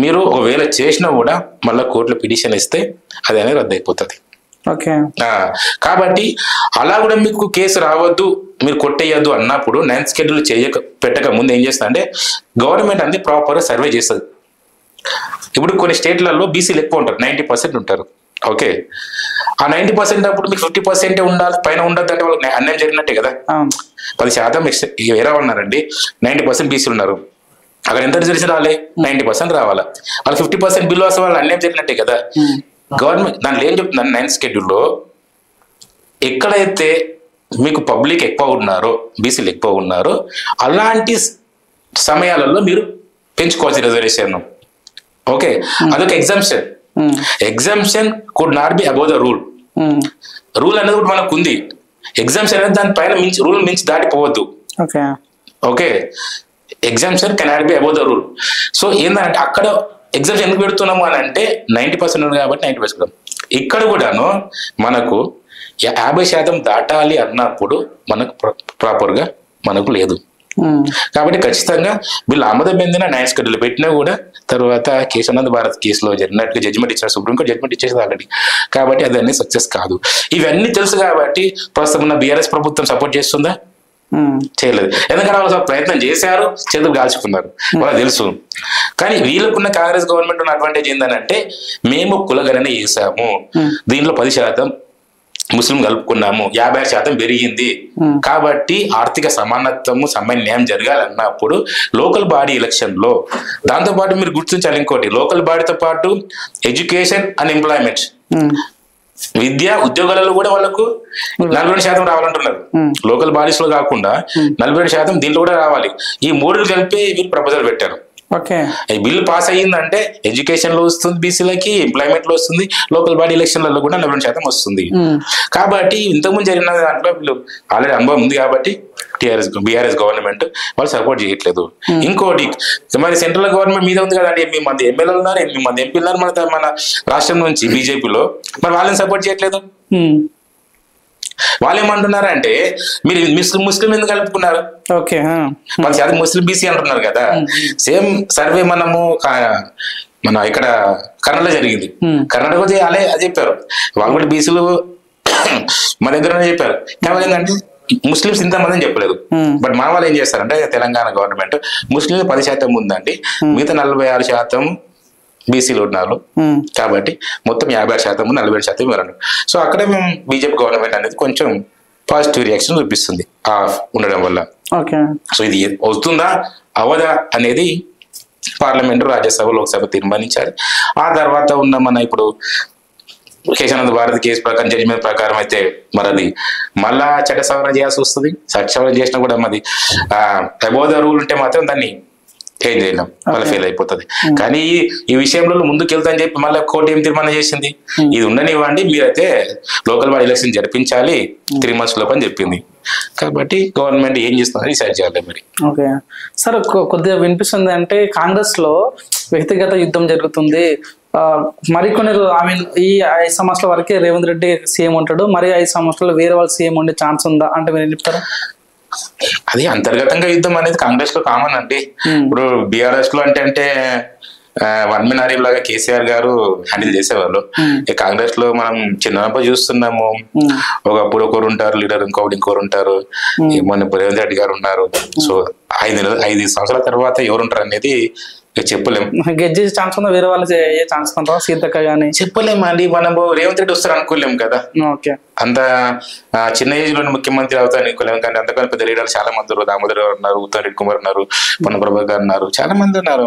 Speaker 2: మీరు ఒకవేళ చేసినా కూడా మళ్ళీ కోర్టులో పిటిషన్ ఇస్తే అది అనేది రద్దు అయిపోతుంది. కాబట్టి అలా కూడా మీకు కేసు రావద్దు, మీరు కొట్టేయద్దు అన్నప్పుడు 9th షెడ్యూల్ పెట్టక ముందు ఏం చేస్తా అంటే గవర్నమెంట్ అనేది ప్రాపర్గా సర్వే చేస్తుంది. ఇప్పుడు కొన్ని స్టేట్లలో బీసీలు ఎక్కువ ఉంటారు, 90% ఉంటారు. ఓకే, ఆ 90% అప్పుడు మీకు 50% ఉండాలి, పైన ఉండద్దు అంటే వాళ్ళకి అన్యాయం జరిగినట్టే కదా. 10% వేరే ఉన్నారండి, 90% బీసీలు ఉన్నారు, అక్కడ ఎంత రిజర్వేషన్ రావాలి, 90% రావాలా, వాళ్ళు 50% బిల్లు వస్తే వాళ్ళు అన్యాయం జరిగినట్టే కదా. గవర్నమెంట్ దాంట్లో ఏం చెప్తుంది, 9th షెడ్యూల్లో ఎక్కడైతే మీకు పబ్లిక్ ఎక్కువ ఉన్నారో, బీసీలు ఎక్కువ ఉన్నారో అలాంటి సమయాలలో మీరు పెంచుకోవచ్చు రిజర్వేషన్. ఓకే, అదొక exemption could not be above the rule అనేది కూడా మనకు ఉంది. ఎగ్జామ్షన్ అనేది దాని పైన రూల్ మించి దాటిపోవద్దు. Okay, exemption cannot be above the rule. So ఏంటంటే అక్కడ ఎగ్జామ్షన్ ఎందుకు పెడుతున్నాము అని అంటే 90% ఉంది కాబట్టి 90%. ఇక్కడ కూడాను మనకు 50% దాటాలి అన్నప్పుడు మనకు ప్రాపర్గా మనకు లేదు. కాబట్టి ఖచ్చితంగా వీళ్ళు ఆమోదం పొందిన 9th షెడ్యూల్ పెట్టినా కూడా తర్వాత కేశవానంద భారత్ కేసులో జరిగినట్టుగా జడ్జిమెంట్ ఇచ్చారు, సుప్రీంకోర్టు జడ్జిమెంట్ ఇచ్చేది ఆల్రెడీ. కాబట్టి అది అన్ని సక్సెస్ కాదు. ఇవన్నీ తెలుసు కాబట్టి ప్రస్తుతం ఉన్న బీఆర్ఎస్ ప్రభుత్వం సపోర్ట్ చేస్తుందా? చేయలేదు. ఎందుకంటే వాళ్ళు ప్రయత్నం చేశారు, చేతులు కాల్చుకున్నారు, వాళ్ళకి తెలుసు. కానీ వీళ్ళకున్న కాంగ్రెస్ గవర్నమెంట్ ఉన్న అడ్వాంటేజ్ ఏంటంటే మేము కులగణన చేశాము, దీంట్లో 10% ముస్లిం కలుపుకున్నాము, 50% పెరిగింది. కాబట్టి ఆర్థిక సమానత్వము సమన్వయం జరగాలన్నప్పుడు లోకల్ బాడీ ఎలక్షన్ లో దాంతోపాటు మీరు గుర్తించాలి ఇంకోటి, లోకల్ బాడీతో పాటు ఎడ్యుకేషన్ అండ్ ఎంప్లాయ్మెంట్, విద్య ఉద్యోగాలలో కూడా వాళ్ళకు 42% రావాలంటున్నారు. లోకల్ బాడీస్ లో కాకుండా 42% దీంట్లో కూడా రావాలి. ఈ 3 కలిపి వీళ్ళు ప్రపోజల్ పెట్టారు. ఈ బిల్లు పాస్ అయ్యిందంటే ఎడ్యుకేషన్ లో వస్తుంది బీసీలకి, ఎంప్లాయ్మెంట్ లో వస్తుంది, లోకల్ బాడీ ఎలక్షన్లలో కూడా 40% వస్తుంది. కాబట్టి ఇంతకుముందు జరిగిన దాంట్లో వీళ్ళు ఆల్రెడీ అనుభవం ఉంది కాబట్టి బీఆర్ఎస్ గవర్నమెంట్ వాళ్ళు సపోర్ట్ చేయట్లేదు. ఇంకోటి మరి సెంట్రల్ గవర్నమెంట్ మీద ఉంది కదండి, 8 మంది ఎమ్మెల్యేలు ఉన్నారు, 8 మంది ఎంపీలు ఉన్నారు మన రాష్ట్రం నుంచి బీజేపీలో, మరి వాళ్ళని సపోర్ట్ చేయట్లేదు. వాళ్ళు ఏమంటున్నారంటే మీరు ముస్లిం ఎందుకు కలుపుకున్నారు, మన అది ముస్లిం బీసీ అంటున్నారు కదా. సేమ్ సర్వే మన ఇక్కడ కర్ణాటక జరిగింది, కర్ణాటక చేయాలి అది చెప్పారు, వాళ్ళు కూడా బీసీలు మా దగ్గర చెప్పారు. కాబట్టి ఏంటంటే ముస్లిమ్స్ ఇంతమంది అని చెప్పలేదు. బట్ మన వాళ్ళు ఏం చేస్తారంటే తెలంగాణ గవర్నమెంట్ ముస్లింలు 10% ఉందండి, మిగతా 46% బీసీలు ఉన్నారు. కాబట్టి మొత్తం 50% 47% ఇవ్వరు. సో అక్కడ మేము బీజేపీ గవర్నమెంట్ అనేది కొంచెం పాజిటివ్ రియాక్షన్ చూపిస్తుంది ఉండడం వల్ల. సో ఇది వస్తుందా అవదా అనేది పార్లమెంటు, రాజ్యసభ, లోక్సభ తీర్మానించాలి. ఆ తర్వాత ఉన్న మన ఇప్పుడు కేశవానంద భారత్ కేసు ప్రకారం జడ్జిమెంట్ ప్రకారం అయితే మరి మళ్ళా చట్ట సవరణ చేయాల్సి వస్తుంది. చట్ట సవరణ చేసినా కూడా మరి అబౌవ్ ద రూల్ ఉంటే మాత్రం దాన్ని ఏం చేయలేం, మళ్ళీ ఫెయిల్ అయిపోతుంది. కానీ ఈ విషయంలో ముందుకు వెళ్తా అని చెప్పి మళ్ళీ కోర్టు ఏం తీర్మానం చేసింది, ఇది ఉండనివ్వండి, మీరైతే లోకల్ బాడీ ఎలక్షన్ జరిపించాలి 3 months లోపు అని చెప్పింది. కాబట్టి గవర్నమెంట్ ఏం చేస్తుంది డిసైడ్ చేయాలి మరి.
Speaker 1: ఓకే సార్, కొద్దిగా వినిపిస్తుంది అంటే కాంగ్రెస్ లో వ్యక్తిగత యుద్ధం జరుగుతుంది. మరికొన్ని ఈ 5 సంవత్సరాల వరకే రేవంత్ రెడ్డి సీఎం ఉంటాడు, మరి 5 సంవత్సరాలు వేరే వాళ్ళు సీఎం ఉండే ఛాన్స్ ఉందా అంటే మీరు ఏం చెప్తారా?
Speaker 2: అది అంతర్గతంగా యుద్ధం అనేది కాంగ్రెస్ లో కామన్ అండి. ఇప్పుడు బీఆర్ఎస్ లో అంటే వన్ మెన్ ఆర్మీ లాగా కేసీఆర్ గారు హ్యాండిల్ చేసేవాళ్ళు. కాంగ్రెస్ లో మనం చిన్నప్పుడు చూస్తున్నాము, ఒకప్పుడు ఒకరు ఉంటారు లీడర్, ఇంకోరు ఉంటారు. మొన్న రేవంత్ రెడ్డి గారు ఉన్నారు. సో 5 సంవత్సరాల తర్వాత ఎవరు ఉంటారు అనేది చెప్పలేము.
Speaker 1: గెట్ చేసే ఛాన్స్ ఉందా? వేరే వాళ్ళు ఏ ఛాన్స్ ఉందా? సీతక్క కానీ
Speaker 2: చెప్పలేము అండి. మనము రేవంత్ రెడ్డి వస్తారు అనుకోలేము కదా.
Speaker 1: ఓకే,
Speaker 2: అంత చిన్న ఏజ్ లోనే ముఖ్యమంత్రి అవుతారు అనుకోలేము. కానీ అంతకన్నా పెద్ద లీడర్లు చాలా మంది ఉన్నారు. దామోదర్ గారు ఉన్నారు, ఉత్తమ్ రెడ్డి కుమార్ ఉన్నారు, పొన్న ప్రభాకర్ గారు ఉన్నారు, చాలా మంది ఉన్నారు.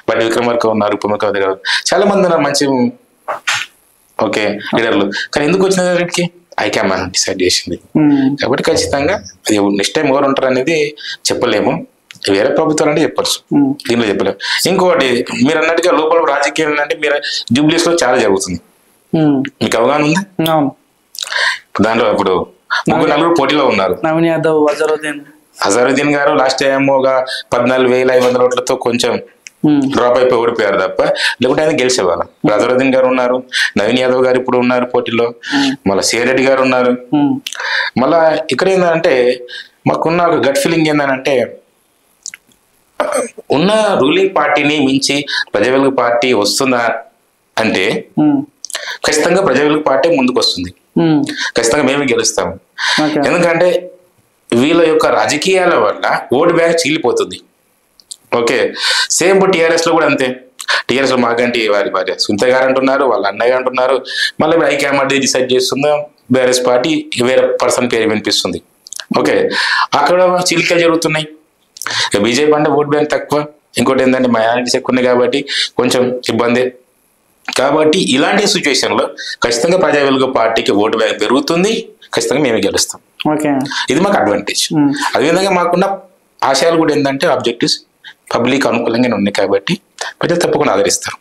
Speaker 2: బండి విక్రమార్క ఉన్నారు, ఉప ముఖ్యమంత్రి గారు, చాలా మంది ఉన్నారు మంచి ఓకే లీడర్లు. కానీ ఎందుకు వచ్చిన రెడ్డికి హైకమాండ్ డిసైడ్ చేసింది కాబట్టి ఖచ్చితంగా అది నెక్స్ట్ టైం ఎవరు ఉంటారు అనేది చెప్పలేము. వేరే ప్రభుత్వాలు అంటే చెప్పచ్చు, దీనిలో చెప్పలేము. ఇంకోటి మీరు అన్నట్టుగా లోపల రాజకీయం అంటే మీరు జూబ్లీస్ లో చాలా జరుగుతుంది, మీకు అవగాహన ఉంది. దాంట్లో ఇప్పుడు 3 పోటీలో ఉన్నారు.
Speaker 1: నవీన్ యాదవ్,
Speaker 2: అజరుద్దీన్ గారు లాస్ట్ టైం ఒక 14,500 ఓట్లతో కొంచెం డ్రాప్ అయిపోయి ఓడిపోయారు తప్ప, లేకుంటే ఆయన గెలిచేవాళ్ళు. అజరుద్దీన్ గారు ఉన్నారు, నవీన్ యాదవ్ గారు ఇప్పుడు ఉన్నారు పోటీలో, మళ్ళీ సిఆర్ రెడ్డి గారు ఉన్నారు. మళ్ళా ఇక్కడ ఏంటంటే మాకున్న ఒక గట్ ఫీలింగ్ ఏంటంటే ఉన్న రూలింగ్ పార్టీని మించి ప్రజావేదిక పార్టీ వస్తుందా అంటే ఖచ్చితంగా ప్రజావేదిక పార్టీ ముందుకు వస్తుంది, ఖచ్చితంగా మేమే గెలుస్తాము. ఎందుకంటే వీళ్ళ యొక్క రాజకీయాల వల్ల ఓటు బ్యాంక్ చీలిపోతుంది. ఓకే, సేమ్ టీఆర్ఎస్ లో కూడా అంతే. టీఆర్ఎస్ లో మాకంటే వారి భార్య సునీత గారు అంటున్నారు, వాళ్ళ అన్నయ్య అంటున్నారు, మళ్ళీ హైకమాండ్ డిసైడ్ చేస్తుందా బీఆర్ఎస్ పార్టీ వేరే పర్సన్ పేరు వినిపిస్తుంది. ఓకే, అక్కడ చీలికలు జరుగుతున్నాయి. బీజేపీ అంటే ఓట్ బ్యాంక్ తక్కువ, ఇంకోటి ఏంటంటే మైనారిటీస్ ఎక్కువ ఉన్నాయి కాబట్టి కొంచెం ఇబ్బంది. కాబట్టి ఇలాంటి సిచ్యువేషన్ లో ఖచ్చితంగా ప్రజావేదిక పార్టీకి ఓటు బ్యాంక్ పెరుగుతుంది, ఖచ్చితంగా మేమే గెలుస్తాం. ఇది మాకు అడ్వాంటేజ్. అదేవిధంగా మాకున్న ఆశయాలు కూడా ఏంటంటే ఆబ్జెక్టివ్స్ పబ్లిక్ అనుకూలంగానే ఉన్నాయి కాబట్టి ప్రజలు తప్పకుండా ఆదరిస్తారు.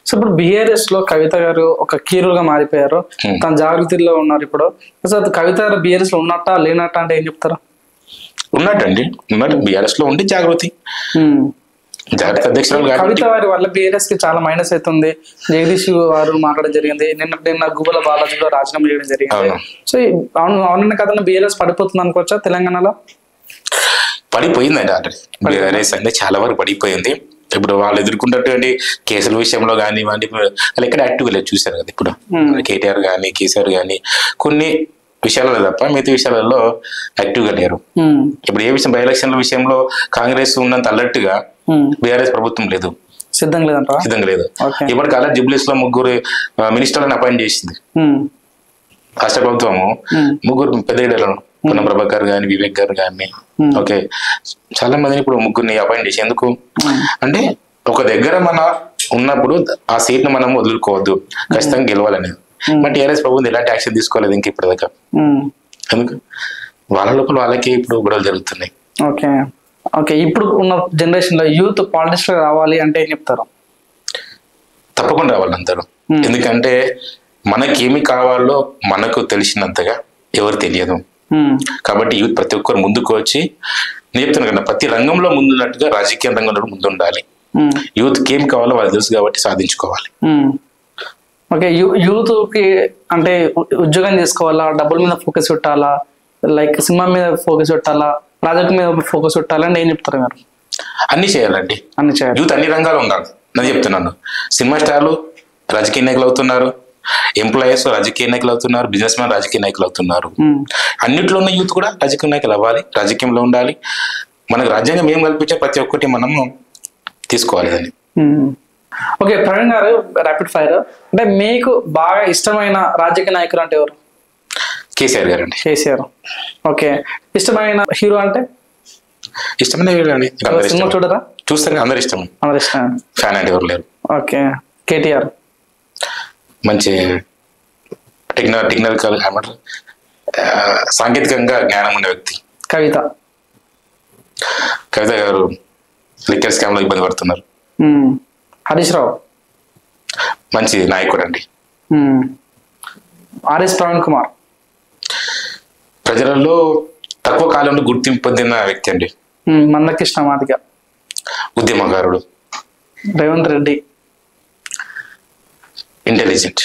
Speaker 1: సో ఇప్పుడు బీఆర్ఎస్ లో కవిత గారు ఒక కీరుగా మారిపోయారు, తన జాగృతిలో ఉన్నారు. ఇప్పుడు అసలు కవిత గారు బీఆర్ఎస్ లో ఉన్నట్టా లేనట్ట అంటే ఏం చెప్తారా?
Speaker 2: ఉన్నట్టండి, ఉన్నట్టు బీఆర్ఎస్ లో ఉండి జాగృతి అధ్యక్షురాలు.
Speaker 1: కవిత వారి వల్ల బీఆర్ఎస్ కి చాలా మైనస్ అవుతుంది. జగదీష్ వారు మాట్లాడడం జరిగింది, నిన్న గుబ్బల బాలాజీ కూడా రాజీనామా చేయడం జరిగింది. సో అవునన్న కథను బీఆర్ఎస్ పడిపోతుంది అనుకోవచ్చా తెలంగాణలో?
Speaker 2: పడిపోయిందండి ఆల్రెడీ. బీఆర్ఎస్ అంటే చాలా వరకు పడిపోయింది. ఇప్పుడు వాళ్ళు ఎదుర్కొన్నటువంటి కేసుల విషయంలో కానివ్వండి, వాళ్ళు ఎక్కడ యాక్టివ్గా లేదు చూశారు కదా. ఇప్పుడు కేటీఆర్ కానీ కేసీఆర్ కానీ కొన్ని విషయాలలో తప్ప మిగతా విషయాలలో యాక్టివ్గా లేరు. ఇప్పుడు ఏ విషయం బై ఎలక్షన్ల విషయంలో కాంగ్రెస్ ఉన్నంత అలర్ట్గా బీఆర్ఎస్ ప్రభుత్వం లేదు, సిద్ధంగా లేదు. ఇప్పటికి అలా జూబ్లీస్ లో 3 మినిస్టర్లను అపాయింట్ చేసింది రాష్ట్ర ప్రభుత్వము. 3 పెద్ద లీడర్లను, పొన్న ప్రభాకర్ గాని, వివేక్ గారు కానీ, ఓకే చాలా మందిని ఇప్పుడు 3 అపాయింట్ చేసి. ఎందుకు అంటే ఒక దగ్గర మన ఉన్నప్పుడు ఆ సీట్ ను మనం వదులుకోవద్దు, ఖచ్చితంగా గెలవాలనేది. బట్ టీఆర్ఎస్ ప్రభుత్వం ఎలాంటి యాక్షన్ తీసుకోలేదు ఇంక ఇప్పటిదాకా. ఎందుకు వాళ్ళ లోపల వాళ్ళకి ఇప్పుడు గొడవలు జరుగుతున్నాయి.
Speaker 1: ఓకే, ఇప్పుడు ఉన్న జనరేషన్ లో యూత్ పాలిటిక్స్ లో రావాలి అంటే ఏం చెప్తారు?
Speaker 2: తప్పకుండా రావాలి అందరూ. ఎందుకంటే మనకేమి కావాలో మనకు తెలిసినంతగా ఎవరు తెలియదు. కాబట్టి యూత్ ప్రతి ఒక్కరు ముందుకు వచ్చి, నేను చెప్తున్నాను కదా, ప్రతి రంగంలో ముందున్నట్టుగా రాజకీయ రంగంలో ముందు ఉండాలి. యూత్ ఏం కావాలో వాళ్ళు తెలుసు కాబట్టి సాధించుకోవాలి.
Speaker 1: ఓకే, యూత్ కి అంటే ఉద్యోగం చేసుకోవాలా, డబ్బుల మీద ఫోకస్ పెట్టాలా, లైక్ సినిమా మీద ఫోకస్ పెట్టాలా, ప్రాజెక్ట్ మీద ఫోకస్ పెట్టాలని ఏం చెప్తారు మీరు?
Speaker 2: అన్ని చేయాలండి, అన్ని చేయాలి. యూత్ అన్ని రంగాలు ఉండాలి. నేను చెప్తున్నాను, సినిమా స్టార్లు రాజకీయ నాయకులు అవుతున్నారు, ఎంప్లాయీస్ రాజకీయ నాయకులు అవుతున్నారు, బిజినెస్ మ్యాన్ రాజకీయ నాయకులు అవుతున్నారు. అన్నింటిలో ఉన్న యూత్ కూడా రాజకీయ నాయకులు అవ్వాలి, రాజకీయంలో ఉండాలి. మనకు రాజ్యాంగం ఏం కల్పించే ప్రతి ఒక్కటి మనము తీసుకోవాలి అని.
Speaker 1: ఓకే ప్రవీణ్ గారు, ర్యాపిడ్ ఫైర్ అంటే మీకు బాగా ఇష్టమైన రాజకీయ నాయకులు అంటే ఎవరు?
Speaker 2: కేసీఆర్ గారు అండి.
Speaker 1: కేసీఆర్. ఓకే, ఇష్టమైన హీరో అంటే?
Speaker 2: ఇష్టమైన హీరో అండి,
Speaker 1: సినిమా చూడరా?
Speaker 2: చూస్తాను, అందరు ఇష్టం. ఫ్యాన్ అంటే ఎవరు లేరు.
Speaker 1: ఓకే, కేటీఆర్
Speaker 2: మంచి టెక్నికల్ ఏమంటారు, సాంకేతికంగా జ్ఞానం ఉన్న వ్యక్తి.
Speaker 1: కవిత
Speaker 2: గారు లిక్కర్ స్కామ్ లో ఇబ్బంది పడుతున్నారు.
Speaker 1: హరీష్ రావు
Speaker 2: మంచి నాయకుడు అండి.
Speaker 1: ఆర్ఎస్ ప్రవీణ్ కుమార్
Speaker 2: ప్రజలలో తక్కువ కాలంలో గుర్తింపు పొందిన వ్యక్తి అండి.
Speaker 1: మందకృష్ణ మాదిగ
Speaker 2: ఉద్యమకారుడు.
Speaker 1: రేవంత్ రెడ్డి
Speaker 2: ఇంటెలిజెంట్.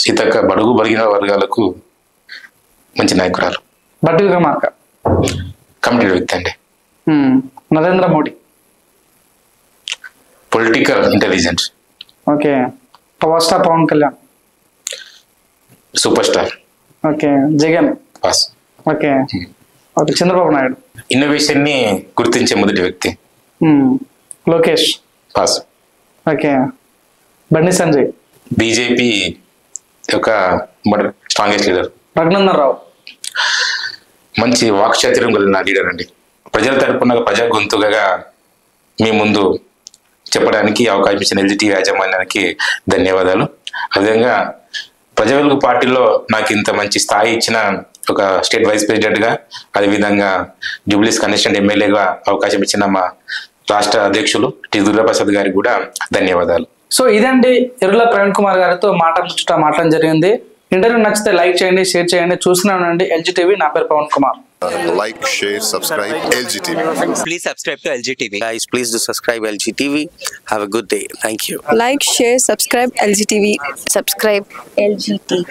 Speaker 2: సీతక్క బడుగు బలిగిన వర్గాలకు మంచి నాయకురాలు.
Speaker 1: బట్టి విక్రమార్క
Speaker 2: కమిటెడ్ వ్యక్తి అండి.
Speaker 1: Narendra Modi.
Speaker 2: Political intelligent.
Speaker 1: Okay. Power star Pawan Kalyan.
Speaker 2: Super star.
Speaker 1: Okay. Jagan.
Speaker 2: Pass.
Speaker 1: Okay. Okay. Chandrababu Naidu.
Speaker 2: Innovation ని గుర్తించే మొదటి వ్యక్తి.
Speaker 1: Lokesh.
Speaker 2: Pass.
Speaker 1: Okay. Bandi Sanjay.
Speaker 2: BJP యొక్క స్ట్రాంగెస్ట్ లీడర్.
Speaker 1: రఘునందన్ రావు.
Speaker 2: మంచి వాక్చాతుర్యం కలిగిన లీడర్ అండి. ప్రజల తరపున ప్రజా గొంతుగా మీ ముందు చెప్పడానికి అవకాశం ఇచ్చిన ఎల్జీటీవీ యాజమాన్యానికి ధన్యవాదాలు. అదేవిధంగా ప్రజా వెలుగు పార్టీలో నాకు ఇంత మంచి స్థాయి ఇచ్చిన ఒక స్టేట్ వైస్ ప్రెసిడెంట్ గా, అదేవిధంగా జూబ్లీస్ కన్వెన్షన్ ఎమ్మెల్యేగా అవకాశం ఇచ్చిన మా రాష్ట్ర అధ్యక్షులు టి దుర్గాప్రసాద్ గారికి కూడా ధన్యవాదాలు.
Speaker 1: సో ఇదండి ఎర్రుల ప్రవీణ్ కుమార్ గారితో మాట్లాడడం జరిగింది. ఇంటర్వ్యూ నచ్చితే లైక్ చేయండి, షేర్ చేయండి. చూస్తున్నానండి ఎల్జీటీవీ. నా పేరు Pawan Kumar.
Speaker 3: Like, share, subscribe LGTV.
Speaker 4: Please subscribe to LGTV.
Speaker 5: Guys, please do subscribe LGTV. Have a good day. Thank you.
Speaker 6: Like, share, subscribe LGTV. Subscribe LGTV.